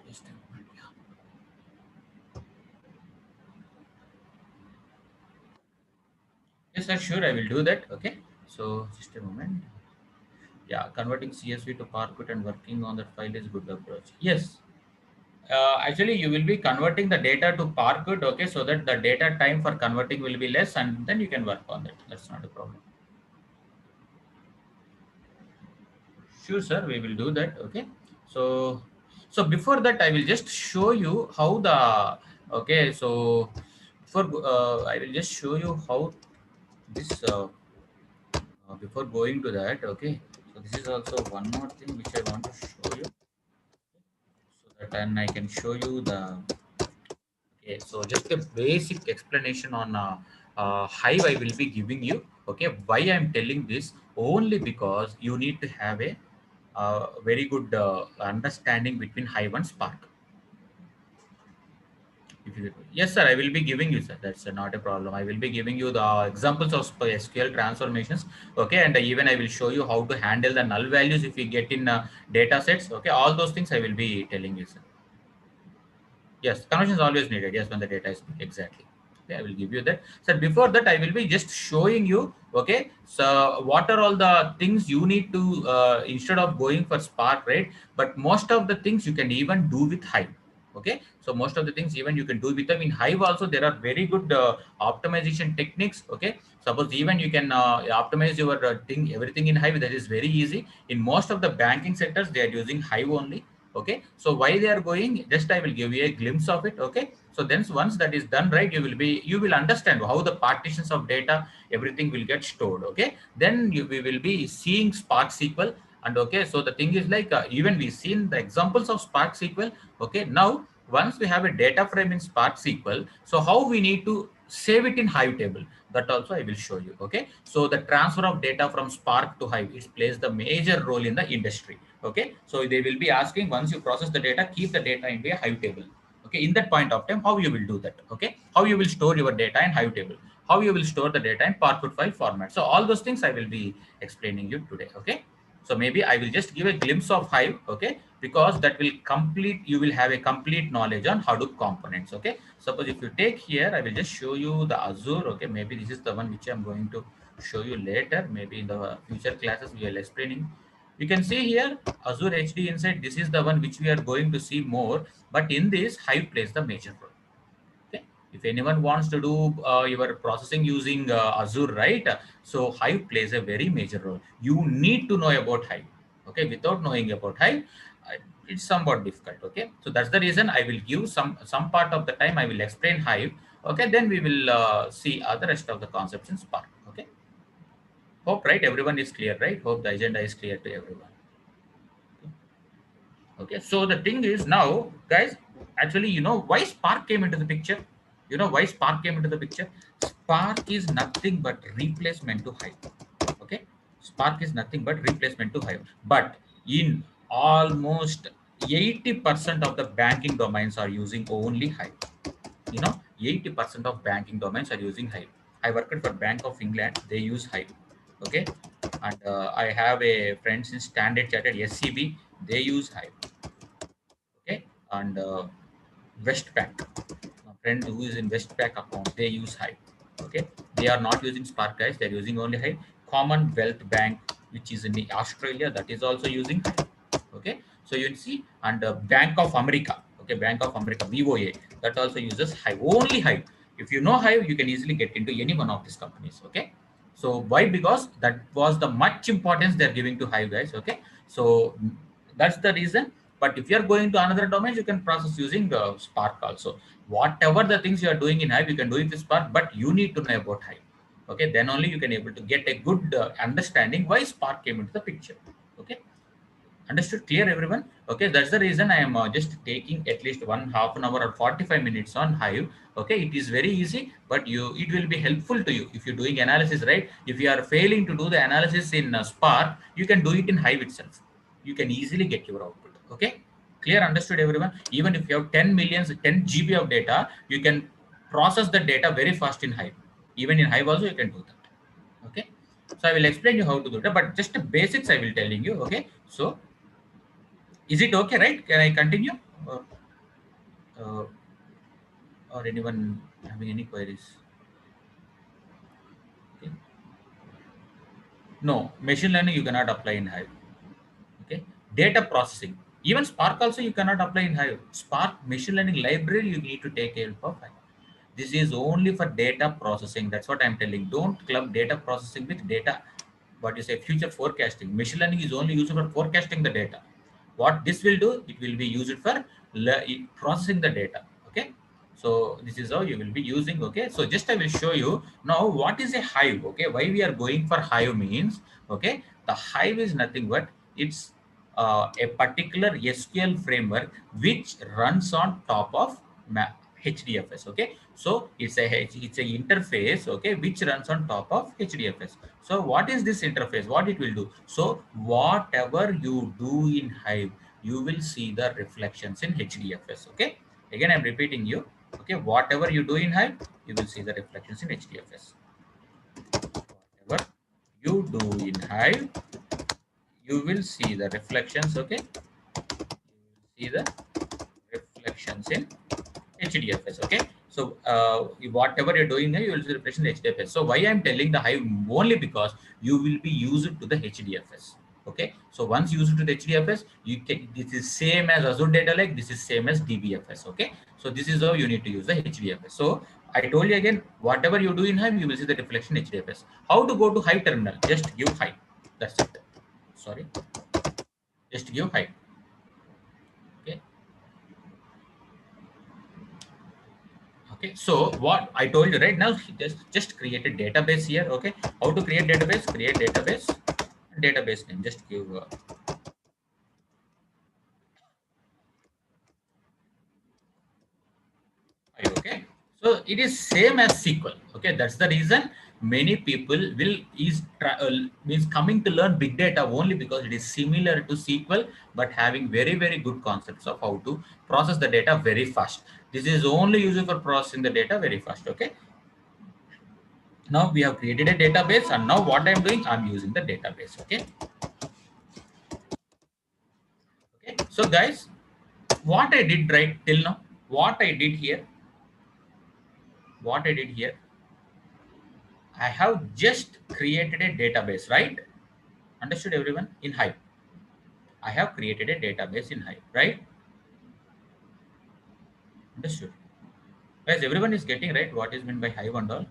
Just a moment. Yeah. Yes, sir, sure, I will do that. Okay, so just a moment. Yeah, converting CSV to Parquet and working on that file is good approach. Yes, actually you will be converting the data to Parquet. Okay, so that the data time for converting will be less, and then you can work on that. That's not a problem. Sure, sir, we will do that. Okay, so before that, I will just show you how the, okay, so before I will just show you how this before going to that. Okay, so this is also one more thing which I want to show you, so that then I can show you the, okay, so just a basic explanation on Hive I will be giving you. Okay, why I am telling this? Only because you need to have a very good understanding between Hive and Spark. If you, yes, sir, I will be giving you, sir. That's not a problem. I will be giving you the examples of SQL transformations. Okay, and even I will show you how to handle the null values if we get in data sets. Okay, all those things I will be telling you, sir. Yes, conversion is always needed. Yes, when the data is exactly. Okay, I will give you that. So before that, I will be just showing you. Okay, so what are all the things you need to instead of going for Spark, right? But most of the things you can even do with Hive. Okay, so most of the things even you can do with them in Hive. Also, there are very good optimization techniques. Okay, suppose even you can optimize your thing everything in Hive. That is very easy. In most of the banking sectors, they are using Hive only. Okay, so why they are going, just I will give you a glimpse of it. Okay, so then once that is done, right, you will understand how the partitions of data, everything will get stored. Okay, then we will be seeing Spark SQL. And okay, so the thing is like even we seen the examples of Spark SQL. Okay, now once we have a data frame in Spark SQL, so how we need to save it in Hive table, that also I will show you. Okay, so the transfer of data from Spark to Hive, it plays the major role in the industry. Okay, so they will be asking, once you process the data, keep the data into a Hive table. Okay, in that point of time, how you will do that? Okay, how you will store your data in Hive table, how you will store the data in Parquet file format. So all those things I will be explaining you today. Okay, so maybe I will just give a glimpse of Hive. Okay, because that will complete, you will have a complete knowledge on Hadoop components. Okay, suppose if you take here, I will just show you the Azure. Okay, maybe this is the one which I'm going to show you later. Maybe in the future classes we will explaining. You can see here Azure HD inside. This is the one which we are going to see more. But in this, Hive plays the major role. Okay. If anyone wants to do your processing using Azure, right? So Hive plays a very major role. You need to know about Hive. Okay. Without knowing about Hive, it's somewhat difficult. Okay. So that's the reason I will give some part of the time I will explain Hive. Okay. Then we will see other rest of the concepts in Spark. Okay. Hope right everyone is clear, right? Hope the agenda is clear to everyone. Okay, so the thing is now, guys, actually, you know why Spark came into the picture? You know why Spark came into the picture? Spark is nothing but replacement to Hive. Okay, Spark is nothing but replacement to Hive. But in almost 80% of the banking domains are using only Hive. You know, 80% of banking domains are using Hive. I worked for Bank of England, they use Hive. Okay, and I have a friends in Standard Chartered SCB, they use Hive. Okay, and Westpac, a friend who is in Westpac account, they use Hive. Okay, they are not using Spark, guys, they're using only Hive. Commonwealth Bank, which is in the Australia, that is also using Hive. Okay, so you see, and Bank of America, okay, Bank of America, BOA, that also uses Hive, only Hive. If you know Hive, you can easily get into any one of these companies. Okay, so why? Because that was the much importance they're giving to Hive, guys. Okay, so that's the reason. But if you are going to another domain, you can process using Spark also. Whatever the things you are doing in Hive, you can do it with Spark, but you need to know about Hive. Okay, then only you can able to get a good understanding why Spark came into the picture. Okay, understood? Clear, everyone? Okay, that's the reason I am just taking at least one half an hour or 45 minutes on Hive. Okay, it is very easy, but it will be helpful to you if you're doing analysis, right? If you are failing to do the analysis in Spark, you can do it in Hive itself. You can easily get your output. Okay, clear, understood, everyone? Even if you have 10 millions, 10 GB of data, you can process the data very fast in Hive. Even in Hive also, you can do that. Okay, so I will explain you how to do that, but just the basics I will telling you. Okay, so is it okay, right? Can I continue? Or, uh, or anyone having any queries? Okay. No, machine learning you cannot apply in Hive. Okay. Data processing. Even Spark also you cannot apply in Hive. Spark machine learning library you need to take help of Hive. This is only for data processing. That's what I'm telling. Don't club data processing with data. What you say, future forecasting. Machine learning is only used for forecasting the data. What this will do, it will be used for processing the data. Okay. So this is how you will be using. Okay. So just I will show you now what is a Hive. Okay. Why we are going for Hive means, okay, the Hive is nothing but it's a particular SQL framework which runs on top of HDFS. Okay, so it's a interface. Okay, which runs on top of HDFS. So what is this interface? What it will do? So whatever you do in Hive, you will see the reflections in HDFS. Okay, again I'm repeating you. Okay, whatever you do in Hive, you will see the reflections in HDFS. Whatever you do in Hive, you will see the reflections. Okay, you will see the reflections in HDFS. Okay, so whatever you're doing here, you will see reflection in HDFS. So why I'm telling the Hive, only because you will be used to the HDFS. Okay, so once used to the HDFS, you can, this is same as Azure Data Lake, this is same as DBFS. Okay, so this is how you need to use the HDFS. So I told you again, whatever you do in Hive, you will see the reflection in HDFS. How to go to Hive terminal? Just give Hive. That's it. Sorry, just give Hive. Okay. Okay, so what I told you right now, just create a database here. Okay, how to create database? Create database, database name. Just give okay. So it is same as SQL. Okay, that's the reason many people will means coming to learn big data only because it is similar to SQL, but having very good concepts of how to process the data very fast. This is only used for processing the data very fast. Okay, now we have created a database, and now what I'm doing, I'm using the database. Okay. Okay, so guys, what I did right till now, what I did here, what I did here, I have just created a database, right? Understood everyone? In Hive, I have created a database in Hive, right? Understood, guys? Everyone is getting right what is meant by Hive and all.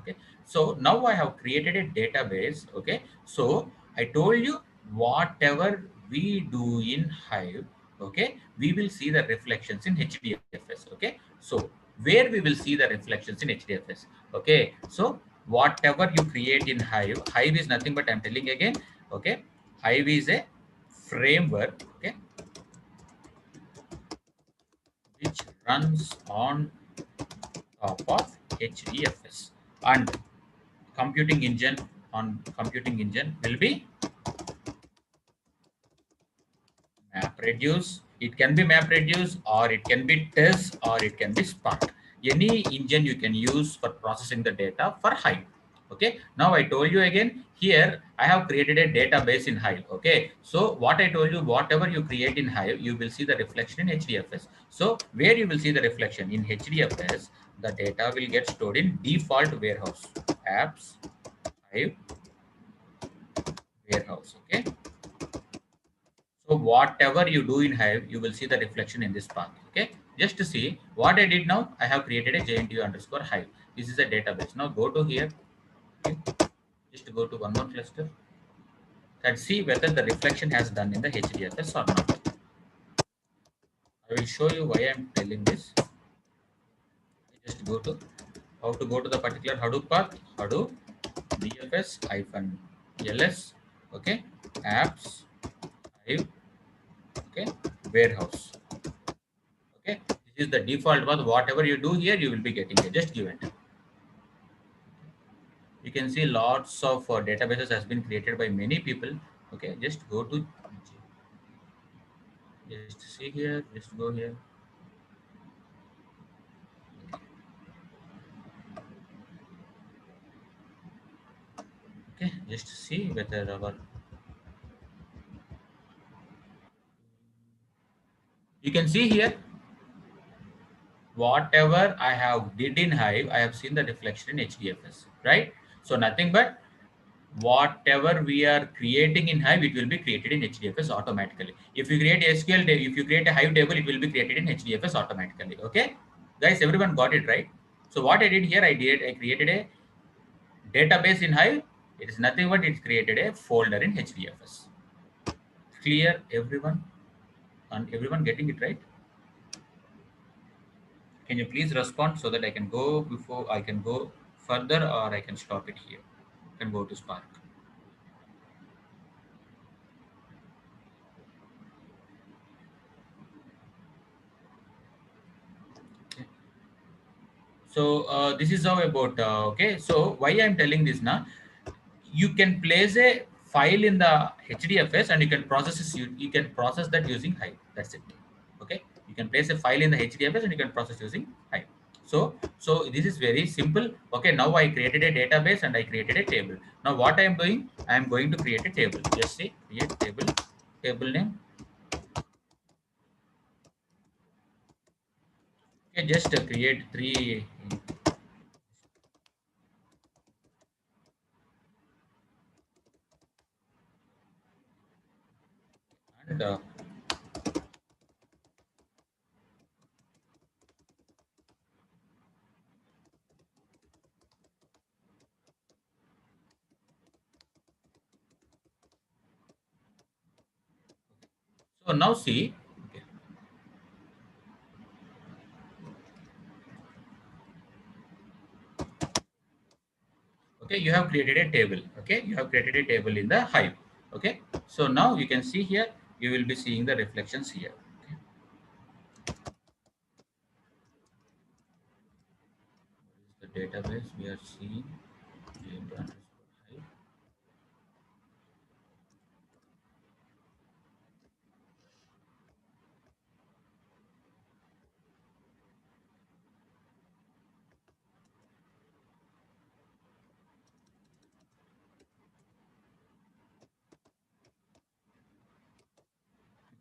Okay, so now I have created a database. Okay, so I told you whatever we do in Hive, okay, we will see the reflections in HDFS. Okay, so where we will see the reflections in HDFS? Okay, so whatever you create in Hive is nothing but, I'm telling again, okay, Hive is a framework, okay, which runs on top of HDFS, and computing engine on computing engine will be MapReduce. It can be MapReduce, or it can be Tez, or it can be Spark. Any engine you can use for processing the data for Hive. Okay. Now I told you again, here I have created a database in Hive. Okay. So what I told you, whatever you create in Hive, you will see the reflection in HDFS. So where you will see the reflection in HDFS, the data will get stored in default warehouse, apps, Hive warehouse. Okay. So whatever you do in Hive, you will see the reflection in this path. Okay. Just to see what I did now, I have created a JNTU underscore Hive. This is a database. Now go to here. Okay. Just go to one more cluster and see whether the reflection has done in the HDFS or not. I will show you why I'm telling this. Just go to how to go to the particular Hadoop path. Hadoop DFS hyphen ls. Okay. Apps Hive. Okay. Warehouse. Okay, this is the default one. Whatever you do here, you will be getting it. Just give it. You can see lots of databases has been created by many people. Okay, just go to, just see here, just go here. Okay, just see whether our, you can see here whatever I have did in Hive, I have seen the reflection in HDFS, right? So nothing but whatever we are creating in Hive, it will be created in HDFS automatically. If you create SQL, if you create a Hive table, it will be created in HDFS automatically. Okay, guys, everyone got it right? So what I did here, I created a database in Hive. It is nothing but it created a folder in HDFS. Clear, everyone? And everyone getting it right? Can you please respond so that I can go before I can go further, or I can stop it here? I can go to Spark. Okay. So this is how about okay. So why I'm telling this now? You can place a file in the HDFS and you can process this, you can process that using Hive. That's it. Okay. You can place a file in the HDFS and you can process using Hive. So this is very simple. Okay, now I created a database and I created a table. Now what I am doing, I am going to create a table. Just say create table, table name. Okay, just create three and so now see. Okay, okay, you have created a table. Okay, you have created a table in the Hive. Okay, so now you can see here, you will be seeing the reflections here. Okay, what is the database we are seeing? Data underscore Hive.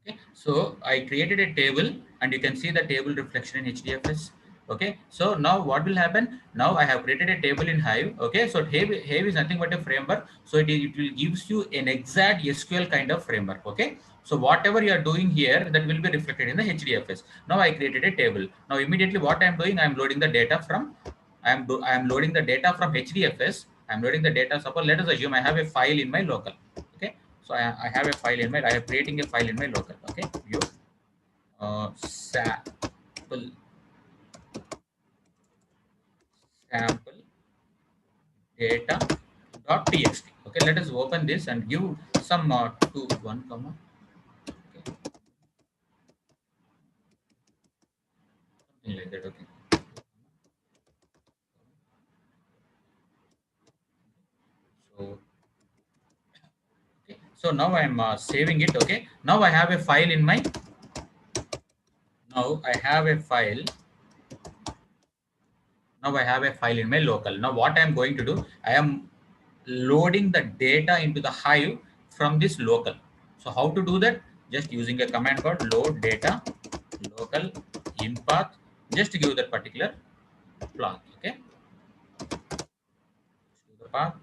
Okay, so I created a table and you can see the table reflection in HDFS. Okay, so now what will happen? Now I have created a table in Hive. Okay, so Hive is nothing but a framework. So it will gives you an exact SQL kind of framework. Okay, so whatever you are doing here, that will be reflected in the HDFS. Now I created a table. Now immediately what I am doing, I am loading the data from I am loading the data from HDFS. I am loading the data. Suppose let us assume I have a file in my local. Okay, so I have a file in my, I am creating a file in my local. Okay, view sample sample data dot txt. Okay, let us open this and give some to one comma. Okay, something like that. Okay, so okay, so now I am saving it. Okay, now I have a file in my, now I have a file. Now I have a file in my local. Now what I am going to do, I am loading the data into the Hive from this local. So how to do that? Just using a command called load data local in path. Just to give that particular path. Okay, to the path.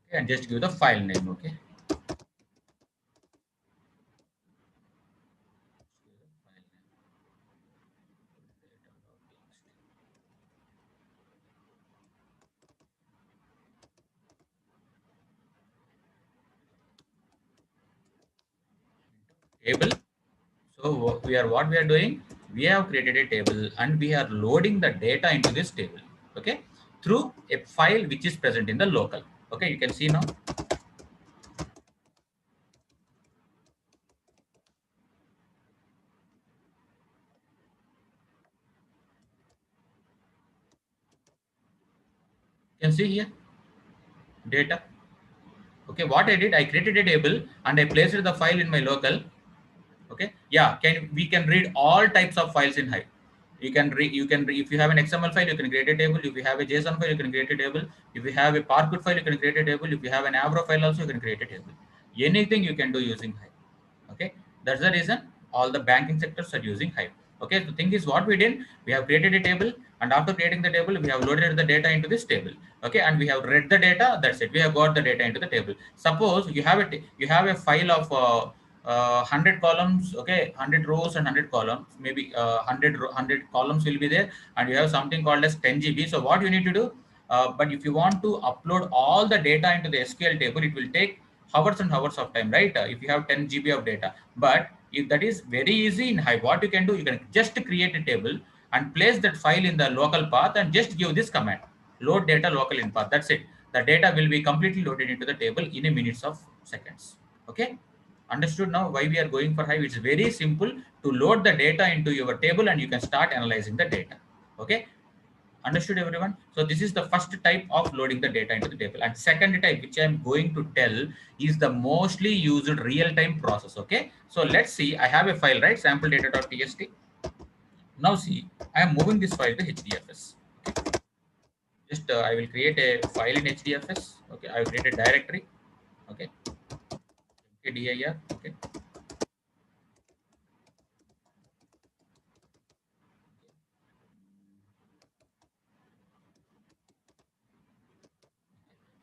Okay, and just give the file name. Okay, table. So we are, what we are doing, we have created a table and we are loading the data into this table. Okay, through a file which is present in the local. Okay, you can see now. You can see here data. Okay, what I did, I created a table and I placed the file in my local. Okay, yeah, can we can read all types of files in Hive. You can read, if you have an XML file, you can create a table. If you have a JSON file, you can create a table. If you have a Parquet file, you can create a table. If you have an Avro file also, you can create a table. Anything you can do using Hive. Okay, that's the reason all the banking sectors are using Hive. Okay, the thing is, what we did, we have created a table, and after creating the table, we have loaded the data into this table. Okay, and we have read the data. That's it, we have got the data into the table. Suppose you have you have a file of 100 columns. Okay, 100 rows and 100 columns, maybe 100 columns will be there, and you have something called as 10 GB. So what you need to do, but if you want to upload all the data into the SQL table, it will take hours and hours of time, right? If you have 10 GB of data. But if that is very easy in Hive, what you can do, you can just create a table and place that file in the local path and just give this command, load data local in path. That's it. The data will be completely loaded into the table in a minutes of seconds. Okay, understood now why we are going for Hive? It's very simple to load the data into your table and you can start analyzing the data. Okay, Understood everyone? So this is the first type of loading the data into the table. And second type, which I'm going to tell, is the mostly used real-time process. Okay. So let's see, I have a file, right? Sample data.txt. Now see, I am moving this file to HDFS. Just I will create a file in HDFS. Okay. I will create a directory. Okay. dir. Okay.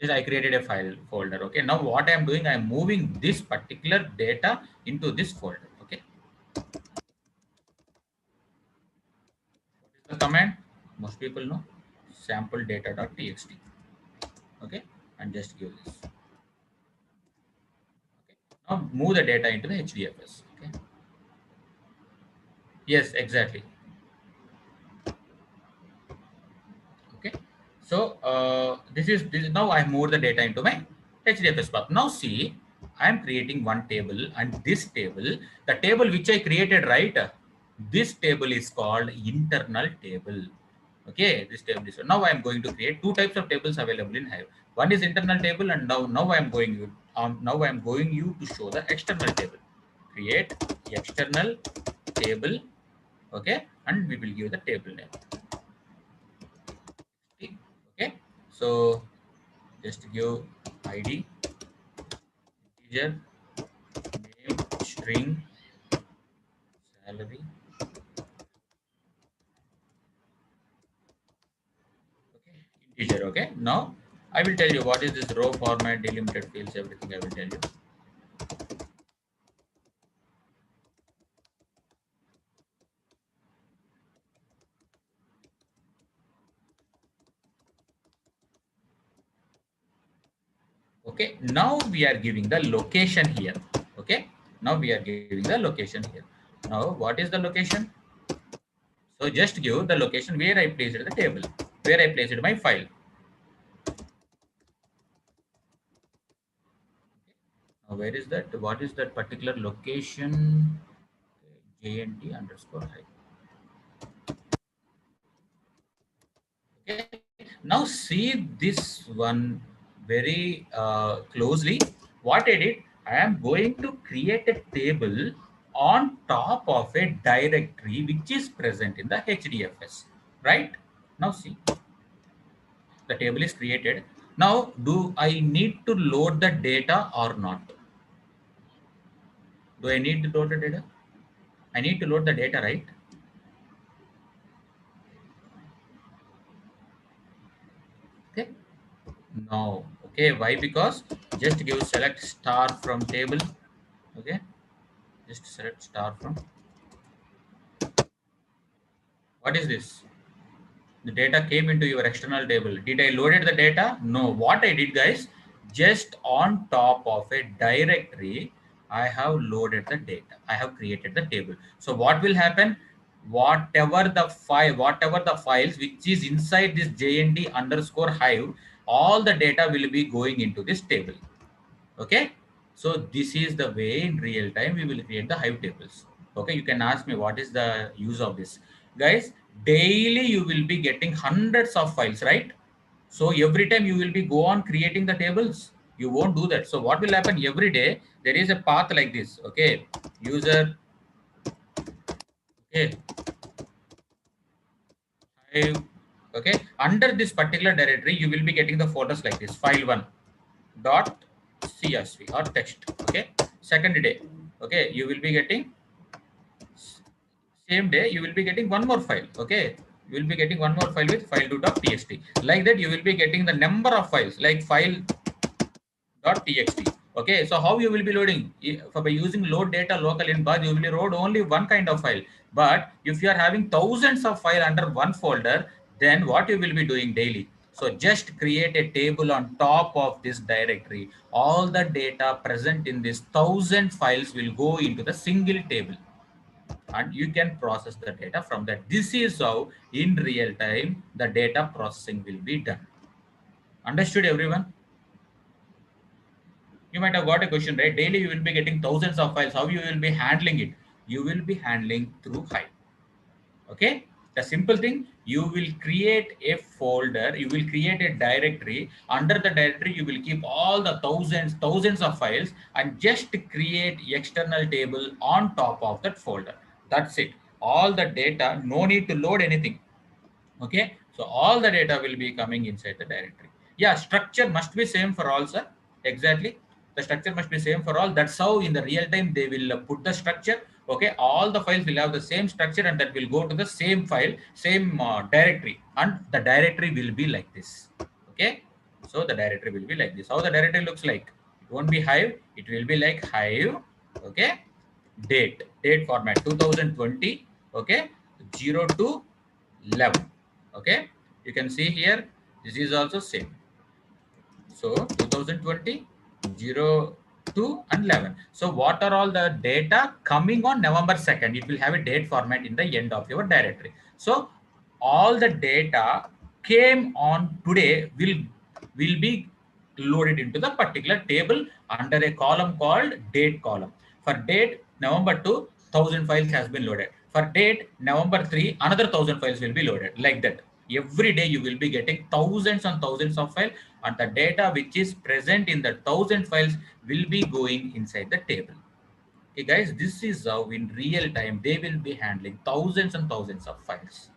Just I created a file folder. Okay. Now what I am doing, I am moving this particular data into this folder. Okay. The command most people know, sample data.txt. Okay, and just give this. Okay, now move the data into the HDFS. Okay, yes, exactly. Okay, so this is now I moved the data into my HDFS path. Now see, I am creating one table, and this table, the table which I created, right? This table is called internal table. Okay, this table is now I am going to create two types of tables available in Hive. One is internal table, and now I am going you now I am going you to show the external table. Create external table. Okay, and we will give the table name. Okay, so just give ID, integer, name, string, salary. Okay, integer. Okay, now I will tell you what is this row format, delimited fields, everything I will tell you. Okay, now we are giving the location here. Okay, now we are giving the location here. Now what is the location? So just give the location where I placed the table, where I placed my file. Now where is that? What is that particular location? JNT underscore high. Okay, now see this one very closely. What I did, I am going to create a table on top of a directory which is present in the HDFS. Right? Now see, the table is created. Now, do I need to load the data or not? Do I need to load the data? I need to load the data, right? Okay. No. Okay. Why? Because just give select star from table. Okay. Just select star from. What is this? The data came into your external table. Did I loaded the data? No. What I did, guys, just on top of a directory, I have loaded the data. I have created the table. So what will happen? Whatever the files which is inside this JND underscore hive, all the data will be going into this table. Okay, so this is the way in real time we will create the hive tables. Okay, you can ask me what is the use of this, guys. Daily you will be getting hundreds of files, right? So every time you will be go on creating the tables, you won't do that. So what will happen? Every day there is a path like this. Okay, user. Okay, hive. Okay, under this particular directory you will be getting the folders like this: file1 dot csv or text. Okay, second day, okay, you will be getting same day you will be getting one more file. Okay, you will be getting one more file with file2.txt. Like that you will be getting the number of files like file.txt. Okay, so how you will be loading? By using load data local in bar, you will load only one kind of file. But if you are having thousands of file under one folder, then what you will be doing daily? So just create a table on top of this directory. All the data present in this thousand files will go into the single table, and you can process the data from that. This is how in real time the data processing will be done. Understood everyone? You might have got a question, right? Daily you will be getting thousands of files. How you will be handling it? You will be handling through Hive. Okay. The simple thing, you will create a folder, you will create a directory. Under the directory, you will keep all the thousands of files and just create external table on top of that folder. That's it. All the data, no need to load anything. Okay, so all the data will be coming inside the directory. Yeah, structure must be same for all, sir. Exactly, the structure must be same for all. That's how in the real time they will put the structure. Okay, all the files will have the same structure and that will go to the same file, same directory, and the directory will be like this. Okay, so the directory will be like this. How the directory looks like? It won't be Hive, it will be like Hive. Okay, date format 2020. Okay, 0 to 11. Okay, you can see here this is also same. So 2020, 0, 2 and 11. So what are all the data coming on November 2nd? It will have a date format in the end of your directory. So all the data came on today will be loaded into the particular table under a column called date column. For date November 2, 1000 files has been loaded. For date November 3, another 1000 files will be loaded, like that. Every day you will be getting thousands and thousands of files, and the data which is present in the 1000 files will be going inside the table. Okay guys, this is how in real time they will be handling thousands and thousands of files.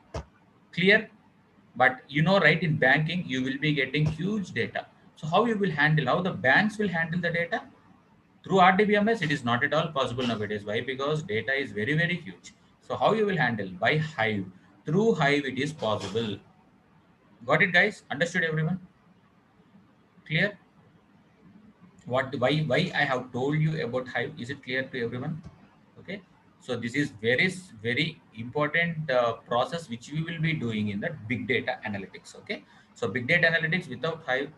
Clear? But you know, right, in banking you will be getting huge data. So how you will handle, how the banks will handle the data? Through RDBMS, it is not at all possible nowadays. Why? Because data is very, very huge. So how you will handle? By Hive. Through Hive, it is possible. Got it, guys? Understood, everyone? Clear? Why I have told you about Hive? Is it clear to everyone? Okay. So this is very important process which we will be doing in the big data analytics. Okay. So big data analytics without Hive,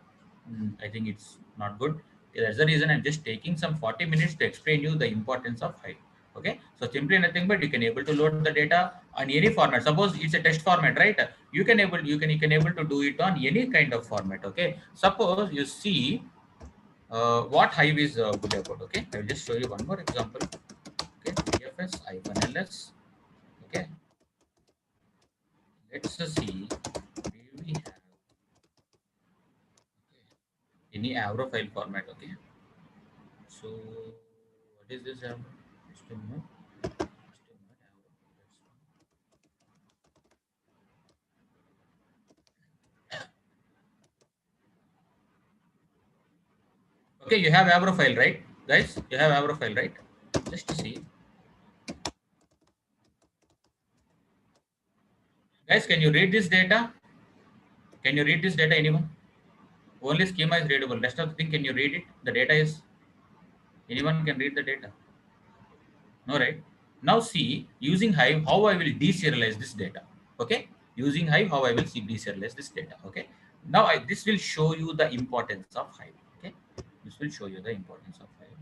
I think it's not good. That's the reason I'm just taking some 40 minutes to explain you the importance of Hive. Okay, so simply nothing but you can able to load the data on any format. Suppose it's a text format, right? You can able to do it on any kind of format. Okay, suppose you see what Hive is good about. Okay, I will just show you one more example. Okay, PFS -ls. Okay, let's see. Do we have any Avro file format? Okay, so what is this Avro? Just a minute. Just a minute. Avro. Okay, you have Avro file, right, guys? You have Avro file, right? Just to see, guys. Can you read this data? Can you read this data? Anyone? Only schema is readable. Rest of the thing, can you read it? The data is, anyone can read the data. No, right? Now see, using Hive, how I will deserialize this data. Okay, using Hive, how I will see deserialize this data. Okay, now this will show you the importance of Hive. Okay, this will show you the importance of Hive.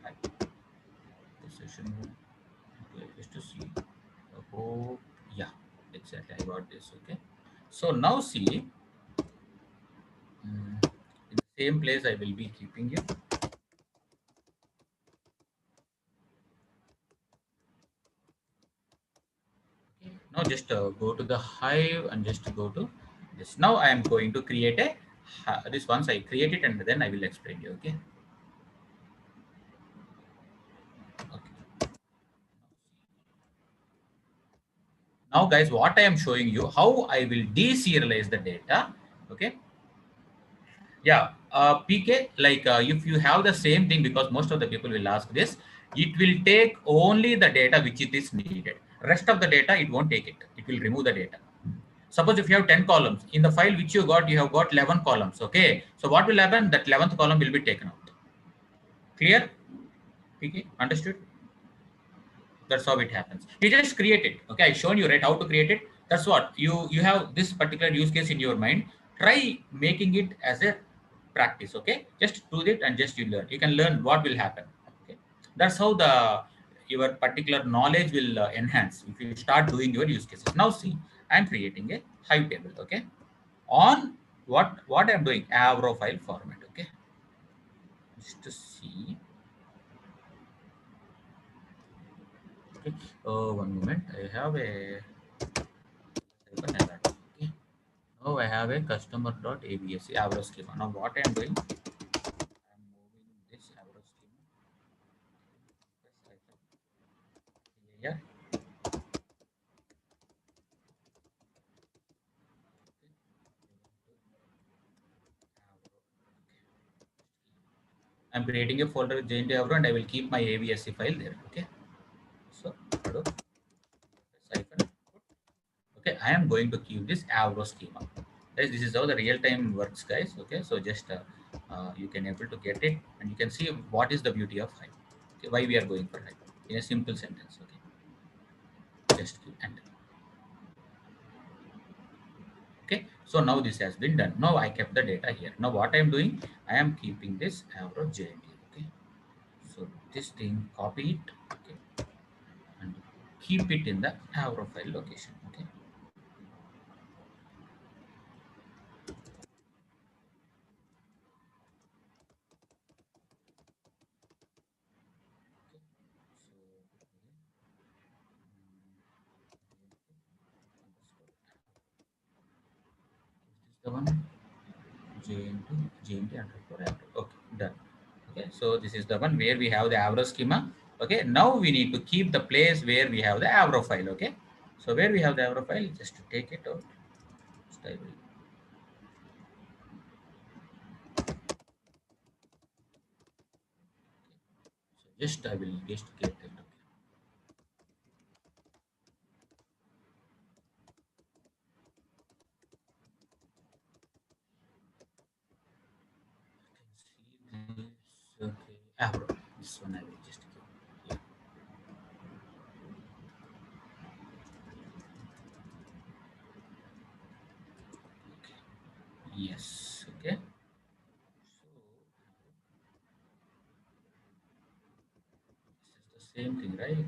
Hive. The session. Okay, just to see. Oh, yeah, exactly. I got this. Okay, so now see, in the same place I will be keeping you. Now just go to the Hive and just go to this. Now I am going to create a this. Once I create it and then I will explain you. Okay. Okay. Now guys, what I am showing you, how I will deserialize the data. Okay. Yeah. PK, like if you have the same thing, because most of the people will ask this, it will take only the data which it is needed. Rest of the data, it won't take it. It will remove the data. Suppose if you have 10 columns in the file which you have got 11 columns. Okay, so what will happen? That 11th column will be taken out. Clear? Okay, understood? That's how it happens. You just create it. Okay, I shown you, right, how to create it. That's what you have this particular use case in your mind. Try making it as a practice. Okay, just do it and just you learn. You can learn what will happen. Okay, that's how the your particular knowledge will enhance if you start doing your use cases. Now see, I'm creating a Hive table. Okay, on what I'm doing, Avro file format. Okay, just to see. Okay. Oh, one moment. I have a hyphen alert. Okay. Now I have a customer.abs average schema. Now what I am doing, I am moving this average schema. Press hyphen here. I'm creating a folder JNT Avro and I will keep my AVSC file there. Okay. So Hadoop hyphen. Okay, I am going to keep this Avro schema. Guys, this is how the real time works, guys. Okay, so just you can able to get it and you can see what is the beauty of Hive. Okay, why we are going for Hive in a simple sentence. Okay, just keep enter. Okay, so now this has been done. Now I kept the data here. Now what I am doing, I am keeping this Avro JNT. Okay, so this thing copy it. Okay, and keep it in the Avro file location. Okay. So, the one GNT underscore average. Okay, done. Okay, so this is the one where we have the average schema. Okay, now we need to keep the place where we have the Avro file. Okay, so where we have the Avro file, just to take it out. Just I will, so just I will just get it. Okay. You can see this. Okay, Avro. This one I will just keep. Yeah. Yes. Okay. So this is the same thing, right?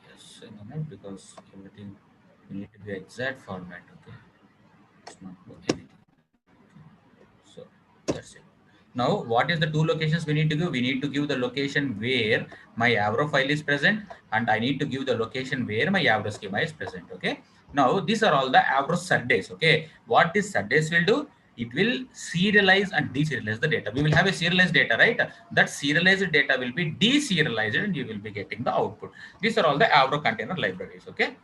Yes, a moment because everything we need to be exact format. Okay, it's not anything. So that's it. Now, what is the two locations we need to give? We need to give the location where my Avro file is present, and I need to give the location where my Avro schema is present. Okay. Now, these are all the Avro subdays. Okay. What this subdays will do? It will serialize and deserialize the data. We will have a serialized data, right? That serialized data will be deserialized, and you will be getting the output. These are all the Avro container libraries. Okay.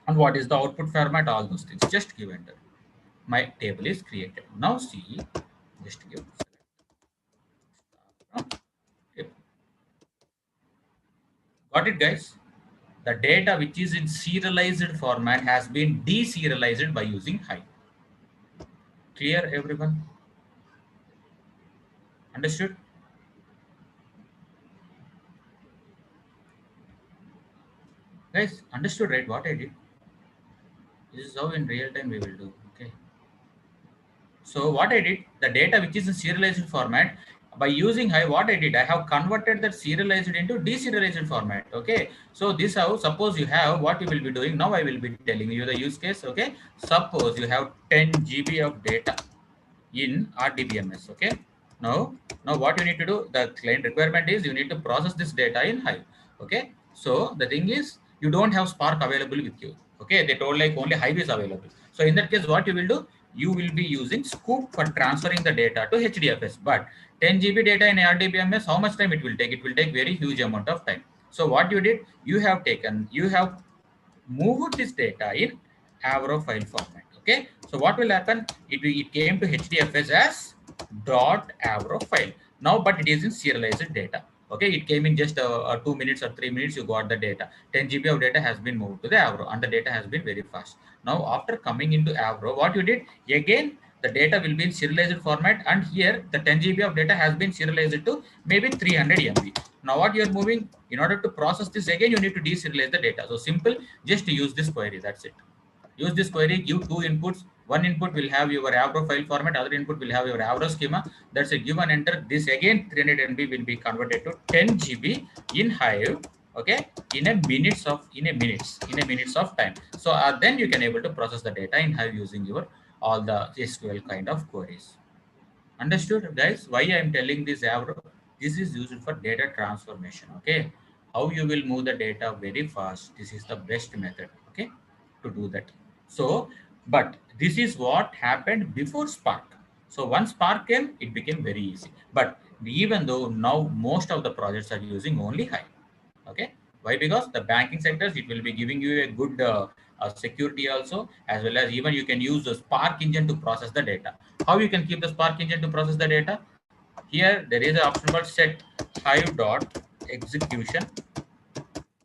And what is the output format? All those things. Just give enter. My table is created. Now see, just give yep. Got it, guys? The data which is in serialized format has been deserialized by using Hive. Clear, everyone? Understood? Guys, understood, right? What I did? This is how in real time we will do. Okay. So what I did, the data which is in serialized format, by using Hive, what I did, I have converted that serialized into deserialized format. Okay. So this how, suppose you have what you will be doing. Now I will be telling you the use case. Okay. Suppose you have 10 GB of data in RDBMS. Okay. Now what you need to do, the client requirement is you need to process this data in Hive. Okay. So the thing is you don't have Spark available with you. Okay. They told like only Hive is available. So in that case, what you will do, you will be using Scoop for transferring the data to HDFS. But 10 GB data in RDBMS, how much time it will take? It will take very huge amount of time. So what you did, you have move this data in Avro file format. Okay, so what will happen? It came to HDFS as dot Avro file. Now, but it is in serialized data. Okay, it came in just 2 minutes or 3 minutes. You got the data. 10 GB of data has been moved to the Avro, and the data has been very fast. Now, after coming into Avro, what you did again? The data will be in serialized format, and here the 10 GB of data has been serialized to maybe 300 MB. Now what you are moving, in order to process this again, you need to deserialize the data. So simple, just use this query. That's it. Use this query, give two inputs. One input will have your Avro file format, other input will have your Avro schema. That's a give and enter. This again 300 MB will be converted to 10 GB in Hive. Okay, in a minutes of time. So then you can able to process the data in Hive using your all the SQL kind of queries. Understood, guys? Why I am telling this Avro? This is used for data transformation. Okay. how you will move the data very fast. This is the best method, okay, to do that. So but this is what happened before Spark. So once Spark came, it became very easy. But even though now most of the projects are using only Hive, okay. Why? Because the banking sectors, it will be giving you a good security also, as well as even you can use the Spark engine to process the data. How you can keep the Spark engine to process the data? Here there is an option called set hive dot execution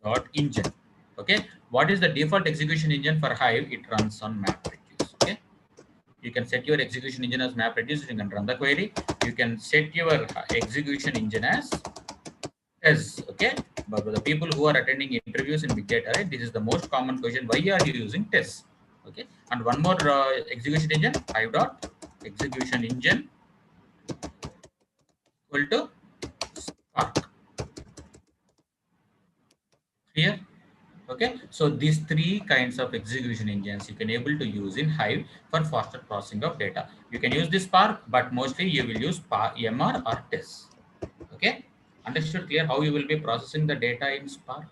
dot engine. Okay, what is the default execution engine for Hive? It runs on MapReduce. Okay, you can set your execution engine as MapReduce. You can run the query. You can set your execution engine as Tez. Okay, but for the people who are attending interviews in big data, right, this is the most common question: why are you using Tez? Okay, and one more execution engine, Hive dot execution engine equal to Spark. Clear? Okay, so these three kinds of execution engines you can able to use in Hive for faster processing of data. You can use this Spark, but mostly you will use MR or TES. Okay, understood? Clear how you will be processing the data in Spark,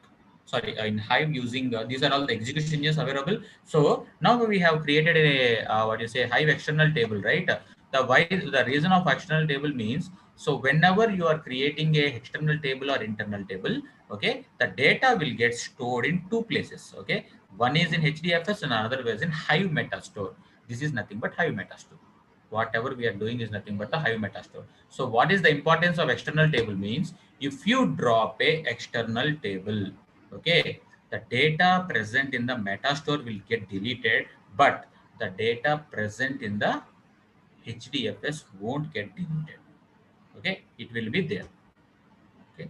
sorry, in Hive, using these are all the execution engines available. So now we have created a what you say, Hive external table, right? The reason of external table means, so whenever you are creating a external table or internal table, okay, the data will get stored in two places. Okay, one is in HDFS and another is in Hive Metastore. This is nothing but Hive Metastore. Whatever we are doing is nothing but the Hive Metastore. So what is the importance of external table means, if you drop a external table, okay, the data present in the Metastore will get deleted, but the data present in the HDFS won't get deleted. Okay, it will be there. Okay,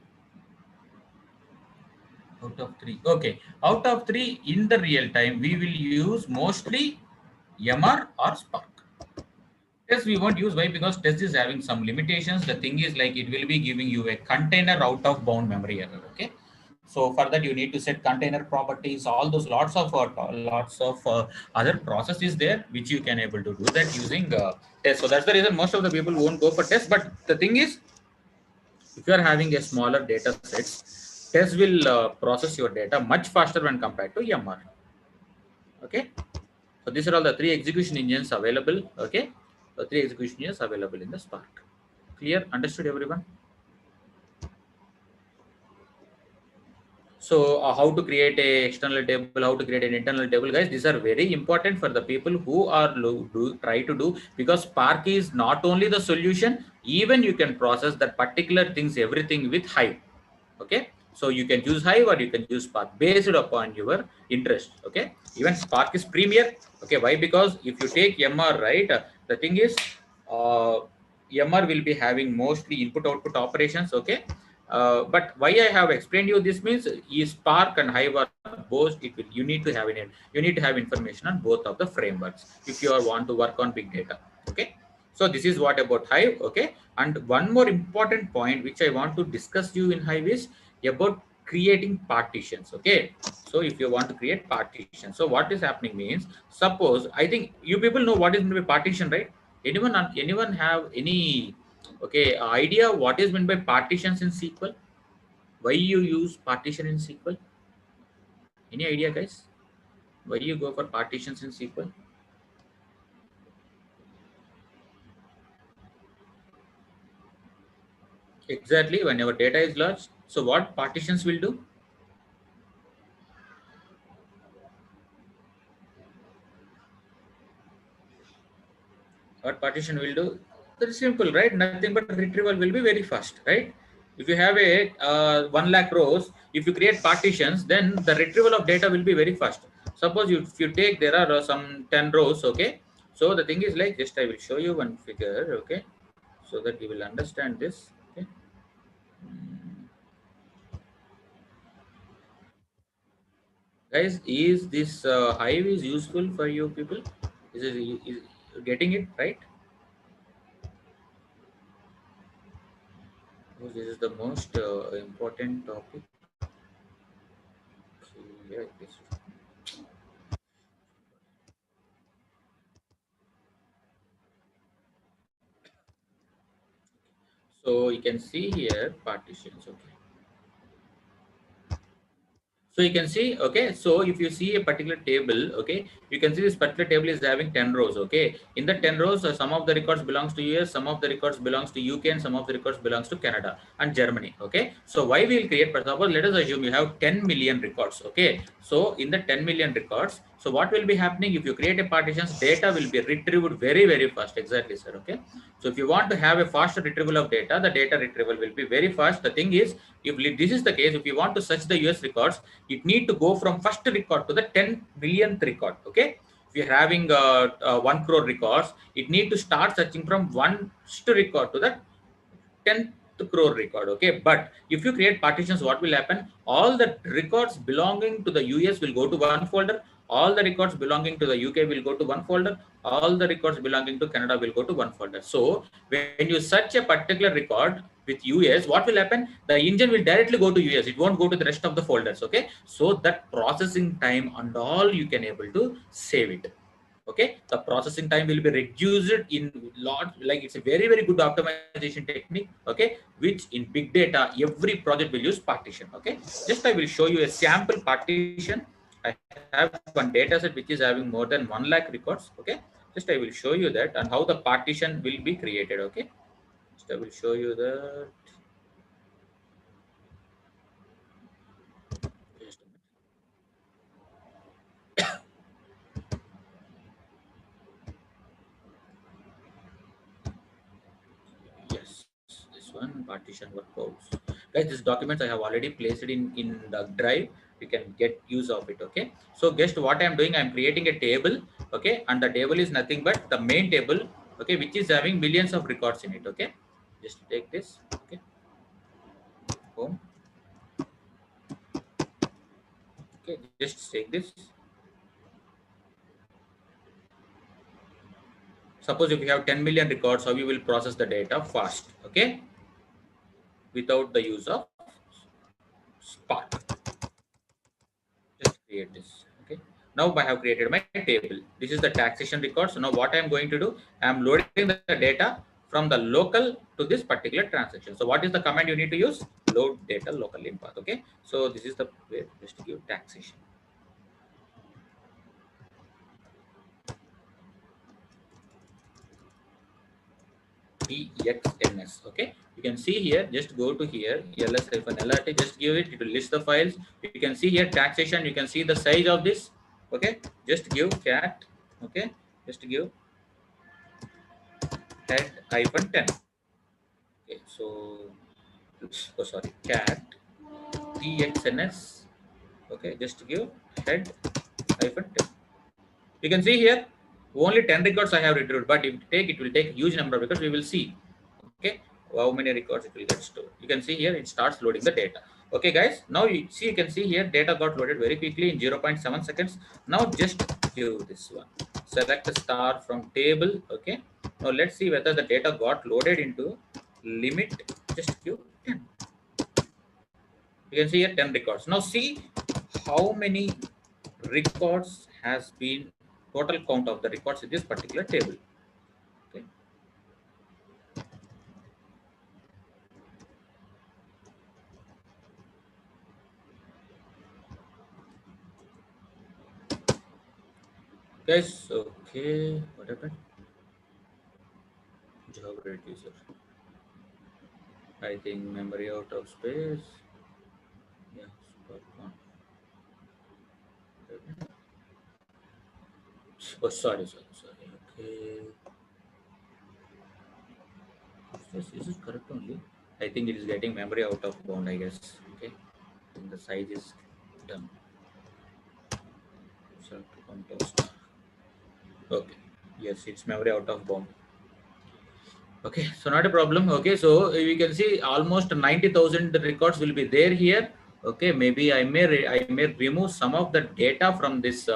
out of three. Okay, out of three, in the real time, we will use mostly MR or Spark. Test we won't use. Why? Because test is having some limitations. The thing is, like, it will be giving you a container out of bound memory error. Okay, so for that you need to set container properties. All those lots of other processes there which you can able to do that using test. So that's the reason most of the people won't go for test. But the thing is, if you are having a smaller data sets, test will process your data much faster when compared to MR. Okay. So these are all the three execution engines available. Okay, the three execution engines available in the Spark. Clear? Understood, everyone? So how to create a external table, how to create an internal table, guys? These are very important for the people who are try to do, because Spark is not only the solution. Even you can process that particular things, everything with Hive. Okay, so you can use Hive or you can use Spark based upon your interest. Okay, even Spark is premier. Okay, why? Because if you take MR, right, the thing is, uh, MR will be having mostly input output operations. Okay, but why I have explained you this means, is Spark and Hive are both, it will, you need to have it, you need to have information on both of the frameworks if you are want to work on big data. Okay, so this is what about Hive. Okay, and one more important point which I want to discuss you in Hive is about creating partitions. Okay, so if you want to create partitions, so what is happening means, suppose, I think you people know what is meant by partition, right? Anyone have any, okay, idea what is meant by partitions in SQL? Why you use partition in SQL? Any idea, guys? Why you go for partitions in SQL? Exactly, when your data is large. So what partitions will do? What partition will do? Very simple, right? Nothing but retrieval will be very fast, right? If you have a 1 lakh rows, if you create partitions, then the retrieval of data will be very fast. Suppose you, if you take, there are some 10 rows, okay? So the thing is, like, just I will show you one figure, okay? So that you will understand this, okay? Guys, is this Hive is useful for you people? Is getting it right? Because this is the most important topic. So, yeah, this. So you can see here partitions. Okay. So you can see, okay, so if you see a particular table, okay, you can see this particular table is having 10 rows, okay. In the 10 rows, some of the records belongs to US, some of the records belongs to UK, and some of the records belongs to Canada and Germany, okay. So why we will create, for example, let us assume you have 10 million records, okay. So in the 10 million records, so what will be happening if you create a partitions, data will be retrieved very, very fast, exactly, sir, okay. So if you want to have a faster retrieval of data, the data retrieval will be very fast. The thing is, if this is the case, if you want to search the US records, it need to go from first record to the 10 millionth record, okay. If you're having 1 crore records, it need to start searching from one record to the 10th crore record, okay. But if you create partitions, what will happen, all the records belonging to the US will go to one folder, all the records belonging to the UK will go to one folder, all the records belonging to Canada will go to one folder. So when you search a particular record with US, what will happen, the engine will directly go to US, it won't go to the rest of the folders, okay. So that processing time and all you can able to save it, okay. The processing time will be reduced in lot, like it's a very, very good optimization technique, okay, which in big data every project will use partition, okay. Just I will show you a sample partition. I have one data set which is having more than 1 lakh records, okay. Just I will show you that and how the partition will be created, okay. Just I will show you that. Just a minute. Yes, this one partition workouts. Guys, these documents I have already placed it in the drive. You can get use of it. Okay. So guess what I am doing? I am creating a table. Okay, and the table is nothing but the main table. Okay, which is having millions of records in it. Okay, just take this. Okay, home. Okay, just take this. Suppose if you have 10 million records, how you will process the data fast? Okay, without the use of Spark. Just create this, okay. Now I have created my table. This is the taxation record. So now what I am going to do, I am loading the data from the local to this particular transaction. So what is the command you need to use? Load data locally in path, okay. So this is the way, just to give taxation. DXNS, okay. You can see here, just go to here, ls-lrt, just give it, it will list the files. You can see here taxation, you can see the size of this, okay. Just give cat, okay, just give head -10. Okay, so oh sorry, cat txns, okay, just give head -10. You can see here only 10 records I have retrieved, but if it will take huge number of records. We will see, okay, how many records it will get stored. You can see here it starts loading the data. Okay guys, now you see, you can see here data got loaded very quickly in 0.7 seconds. Now just give this one, select a star from table, okay. Now let's see whether the data got loaded into limit. Just give 10. You can see here 10 records. Now see how many records has been, total count of the records in this particular table, okay. Guys, okay, what happened? Job reducer, I think memory out of space. Yeah, Spark. Oh, sorry. Okay. Is this correct only? I think it is getting memory out of bound, I guess. Okay. And the size is done. Okay. Yes, it's memory out of bound. Okay, so not a problem. Okay, so we can see almost 90,000 records will be there here. Okay, maybe I may remove some of the data from this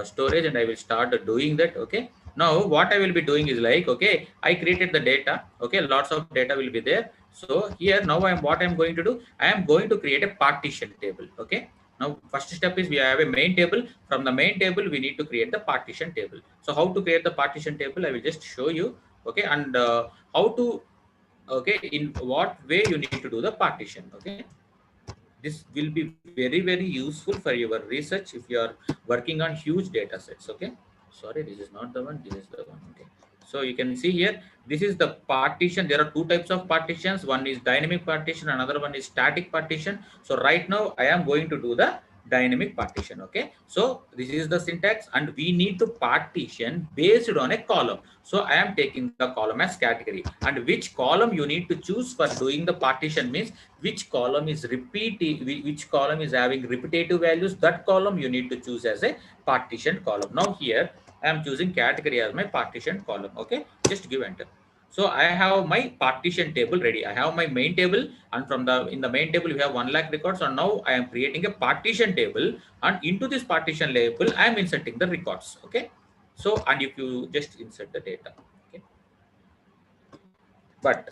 storage, and I will start doing that. Okay, now what I will be doing is like, okay, I created the data. Okay, lots of data will be there. So here now what I'm going to do, I am going to create a partition table. Okay, now first step is we have a main table. From the main table we need to create the partition table. So how to create the partition table, I will just show you. Okay, and how to, okay, in what way you need to do the partition. Okay, This will be very useful for your research if you are working on huge data sets. Okay, sorry, this is not the one, this is the one. Okay, so you can see here, this is the partition. There are two types of partitions. One is dynamic partition, another one is static partition. So right now I am going to do the dynamic partition. Okay, so this is the syntax, and we need to partition based on a column. So I am taking the column as category, and which column you need to choose for doing the partition means which column is repeating, which column is having repetitive values, that column you need to choose as a partition column. Now here I am choosing category as my partition column. Okay, just give enter. So I have my partition table ready. I have my main table, and from the in the main table we have 1 lakh records, and now I am creating a partition table, and into this partition label I am inserting the records. Okay, so and if you just insert the data. Okay, but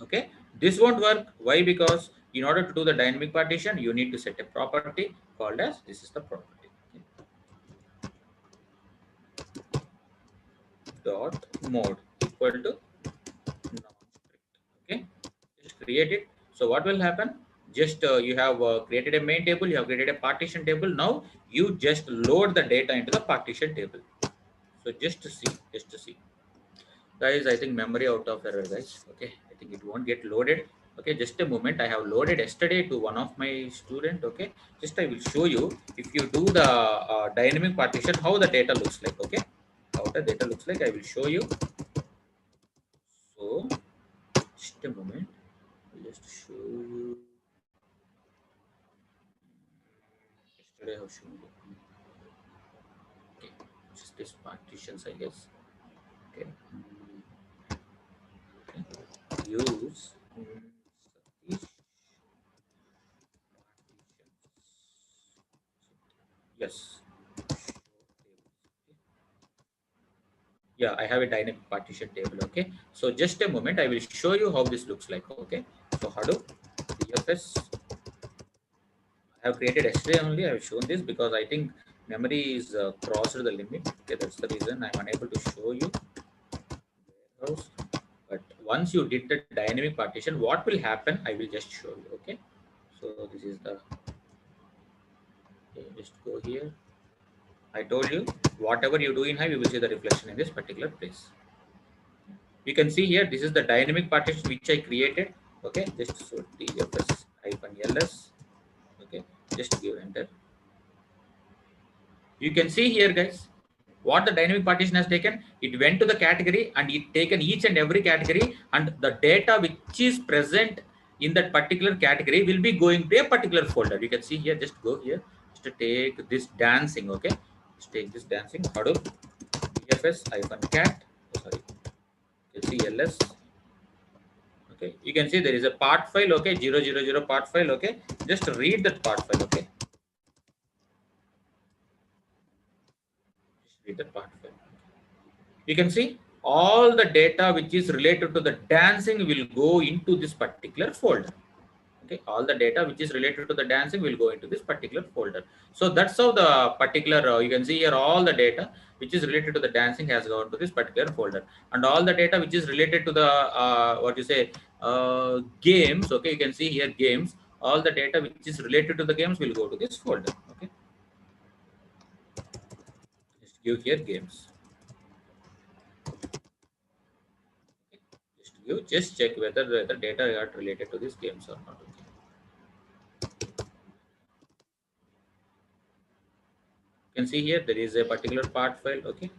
okay, this won't work. Why? Because in order to do the dynamic partition you need to set a property called as, this is the property. Okay. Dot mode equal to non-strict. Okay, just create it. So what will happen, just you have created a main table, you have created a partition table. Now you just load the data into the partition table. So just to see guys, I think memory out of error guys. Okay, I think it won't get loaded. Okay, just a moment, I have loaded yesterday to one of my student. Okay, just I will show you, if you do the dynamic partition, how the data looks like. Okay, how the data looks like, I will show you. So just a moment, I'll just show you. Yesterday I have shown you. Okay, just this partitions, I guess. Okay, okay. Use Satish partitions. Yes. Yeah, I have a dynamic partition table. Okay, so just a moment, I will show you how this looks like. Okay, so Hadoop DFS, I have created yesterday only. I have shown this because I think memory is crossed the limit. Okay, that's the reason I'm unable to show you warehouse. But once you did the dynamic partition, what will happen, I will just show you. Okay, so this is the, okay, just go here. I told you, whatever you do in Hive, you will see the reflection in this particular place. You can see here, this is the dynamic partition which I created. Okay, just so tfs -ls. Okay, just give enter. You can see here guys, what the dynamic partition has taken. It went to the category and it taken each and every category, and the data which is present in that particular category will be going to a particular folder. You can see here, just go here, just to take this dancing. Okay, just take this dancing, Hadoop dfs -cat, oh, sorry, ls. Okay, you can see there is a part file. Okay, 000 part file. Okay, just read that part file. Okay, just read that part file. You can see all the data which is related to the dancing will go into this particular folder. Okay, all the data which is related to the dancing will go into this particular folder. So that's how the particular you can see here, all the data which is related to the dancing has gone to this particular folder, and all the data which is related to the what you say games. Okay, you can see here games, all the data which is related to the games will go to this folder. Okay, just give here games. Okay. Just check whether the data are related to these games or not. Okay. You can see here there is a particular part file. Okay,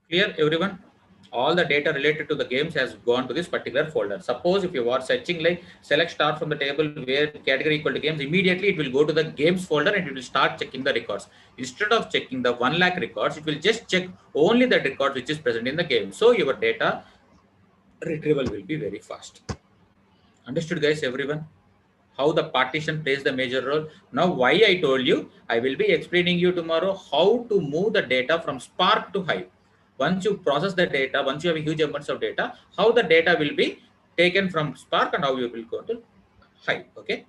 clear everyone, all the data related to the games has gone to this particular folder. Suppose if you are searching like select start from the table where category equal to games, immediately it will go to the games folder and it will start checking the records. Instead of checking the 1 lakh records, it will just check only the record which is present in the game. So your data retrieval will be very fast. Understood guys, everyone? How the partition plays the major role. Now why I told you, I will be explaining you tomorrow how to move the data from Spark to Hive. Once you process the data, once you have a huge amounts of data, how the data will be taken from Spark and how you will go to Hive. Okay,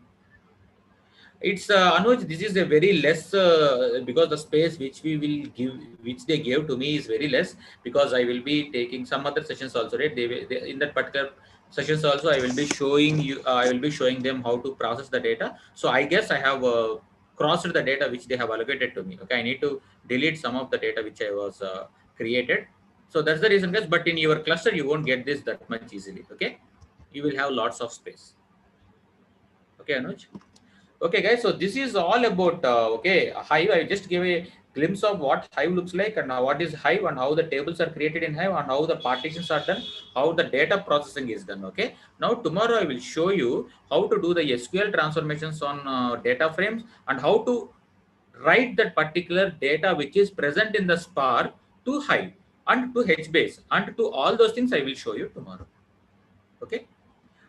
It's Anuj, this is a very less because the space which we will give, which they gave to me is very less, because I will be taking some other sessions also, right? They in that particular sessions also I will be showing you. I will be showing them how to process the data. So I guess I have crossed the data which they have allocated to me. Okay, I need to delete some of the data which I was created. So that's the reason, guys. But in your cluster, you won't get this that much easily. Okay, you will have lots of space. Okay, Anuj. Okay, guys, so this is all about Hive. I just gave a glimpse of what Hive looks like, and what is Hive, and how the tables are created in Hive, and how the partitions are done, how the data processing is done. Okay, now tomorrow I will show you how to do the SQL transformations on data frames, and how to write that particular data which is present in the Spark to Hive and to HBase, and to all those things I will show you tomorrow. Okay.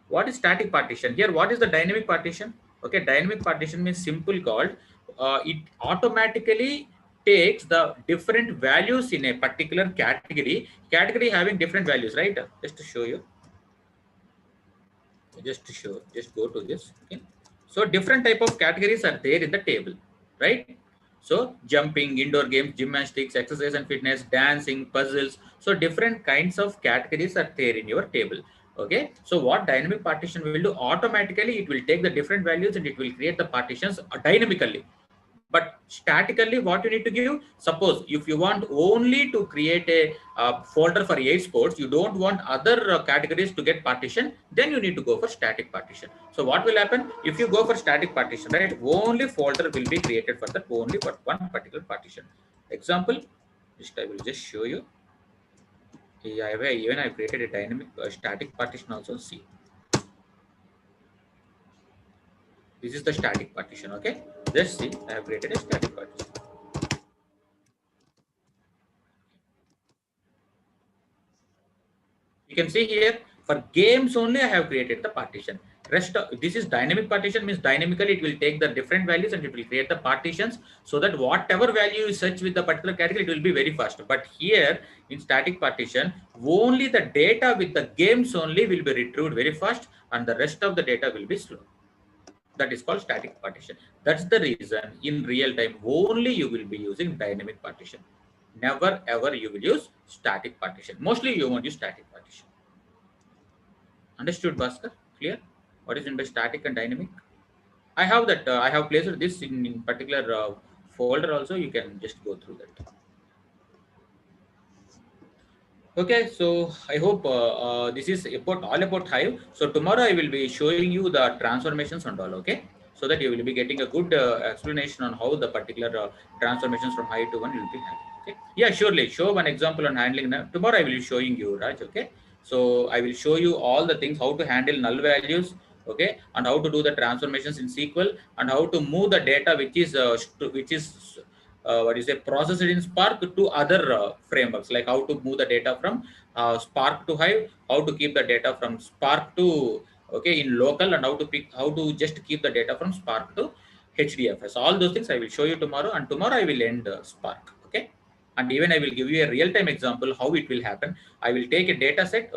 What is static partition? Here, what is the dynamic partition? Okay, dynamic partition means simple called, it automatically takes the different values in a particular category having different values, right? Just to show you, just go to this. Okay, so different type of categories are there in the table, right? So jumping, indoor games, gymnastics, exercise and fitness, dancing, puzzles. So different kinds of categories are there in your table. Okay, so what dynamic partition will do, automatically it will take the different values and it will create the partitions dynamically. But statically, what you need to give, suppose if you want only to create a folder for 8 sports, you don't want other categories to get partition, then you need to go for static partition. So what will happen if you go for static partition, right? Only folder will be created for that, only for one particular partition. Example, just I will just show you. Yeah, even I created a dynamic static partition also. See, this is the static partition. Okay, just see, I have created a static partition. You can see here, for games only I have created the partition. Rest of this is dynamic partition, means dynamically it will take the different values and it will create the partitions, so that whatever value you search with the particular category, it will be very fast. But here in static partition, only the data with the games only will be retrieved very fast, and the rest of the data will be slow. That is called static partition. That's the reason in real time only you will be using dynamic partition. Never ever you will use static partition. Mostly you won't use static partition. Understood, Bhaskar? Clear? What is meant by static and dynamic? I have that. I have placed this in particular folder also. You can just go through that. Okay, so I hope this is about all about Hive. So tomorrow I will be showing you the transformations and all. Okay, so that you will be getting a good explanation on how the particular transformations from Hive to one will be handled. Okay, yeah, surely show one example on handling. Tomorrow I will be showing you, Raj. Okay, so I will show you all the things, how to handle null values. Okay, and how to do the transformations in SQL, and how to move the data which is what is a processed in Spark to other frameworks, like how to move the data from Spark to Hive, how to keep the data from Spark to in local, and how to just keep the data from Spark to HDFS. All those things I will show you tomorrow, and tomorrow I will end Spark. Okay, and even I will give you a real-time example how it will happen. I will take a data set.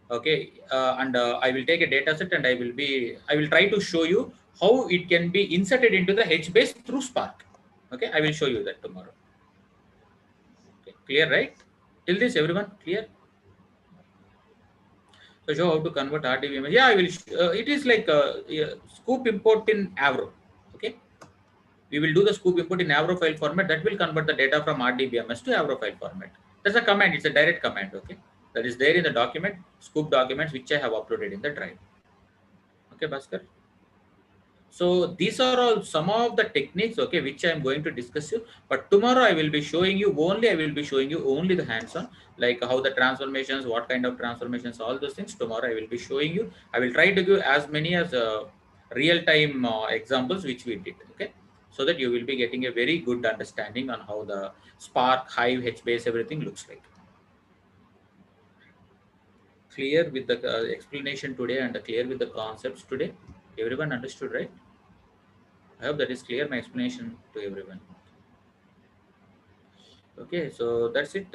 And I will take a data set, and I will try to show you how it can be inserted into the HBase through Spark. Okay, I will show you that tomorrow. Okay, clear, right? Till this, everyone clear? So show how to convert RDBMS. Yeah, I will. It is like scoop import in Avro. Okay, we will do the scoop import in Avro file format. That will convert the data from RDBMS to Avro file format. That's a command. It's a direct command. Okay, that is there in the document, scoop documents, which I have uploaded in the drive. Okay, Bhaskar. So these are all some of the techniques, okay, which I am going to discuss you. But tomorrow I will be showing you only the hands-on, like how the transformations, what kind of transformations, all those things. Tomorrow I will be showing you. I will try to give as many as real-time examples which we did, okay, so that you will be getting a very good understanding on how the Spark, Hive, HBase, everything looks like. Clear with the explanation today, and clear with the concepts today. Everyone understood, right? I hope that is clear, my explanation to everyone. Okay, so that's it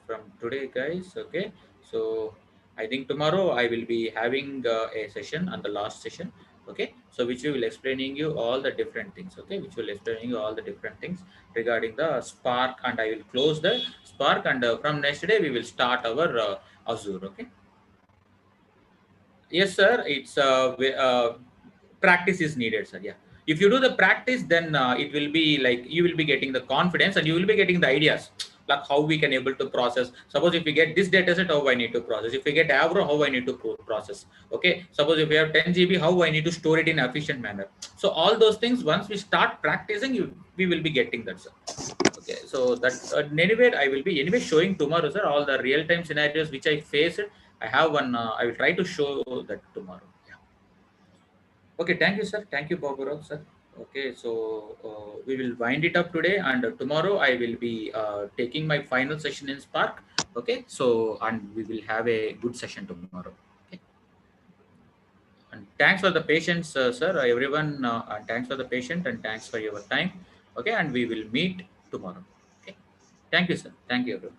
from today, guys. Okay, so I think tomorrow I will be having a session on the last session. Okay, so which we will explaining you all the different things. Okay, which will explaining you all the different things regarding the Spark, and I will close the Spark, and from next day we will start our Azure. Okay. Yes, sir. It's practice is needed, sir. Yeah. If you do the practice, then it will be like you will be getting the confidence, and you will be getting the ideas like how we can able to process. Suppose if we get this data set, how I need to process. If we get Avro, how I need to process. Okay. Suppose if we have 10 GB, how I need to store it in efficient manner. So all those things, once we start practicing, we will be getting that, sir. Okay, so that anyway, I will be anyway showing tomorrow, sir, all the real time scenarios which I faced. I have one. I will try to show that tomorrow. Yeah. Okay. Thank you, sir. Thank you, Baburov, sir. Okay, so we will wind it up today, and tomorrow I will be taking my final session in Spark. Okay, so and we will have a good session tomorrow. Okay, and thanks for the patience, sir, everyone, and thanks for the patience and thanks for your time. Okay, and we will meet tomorrow. Okay, thank you, sir. Thank you, everyone.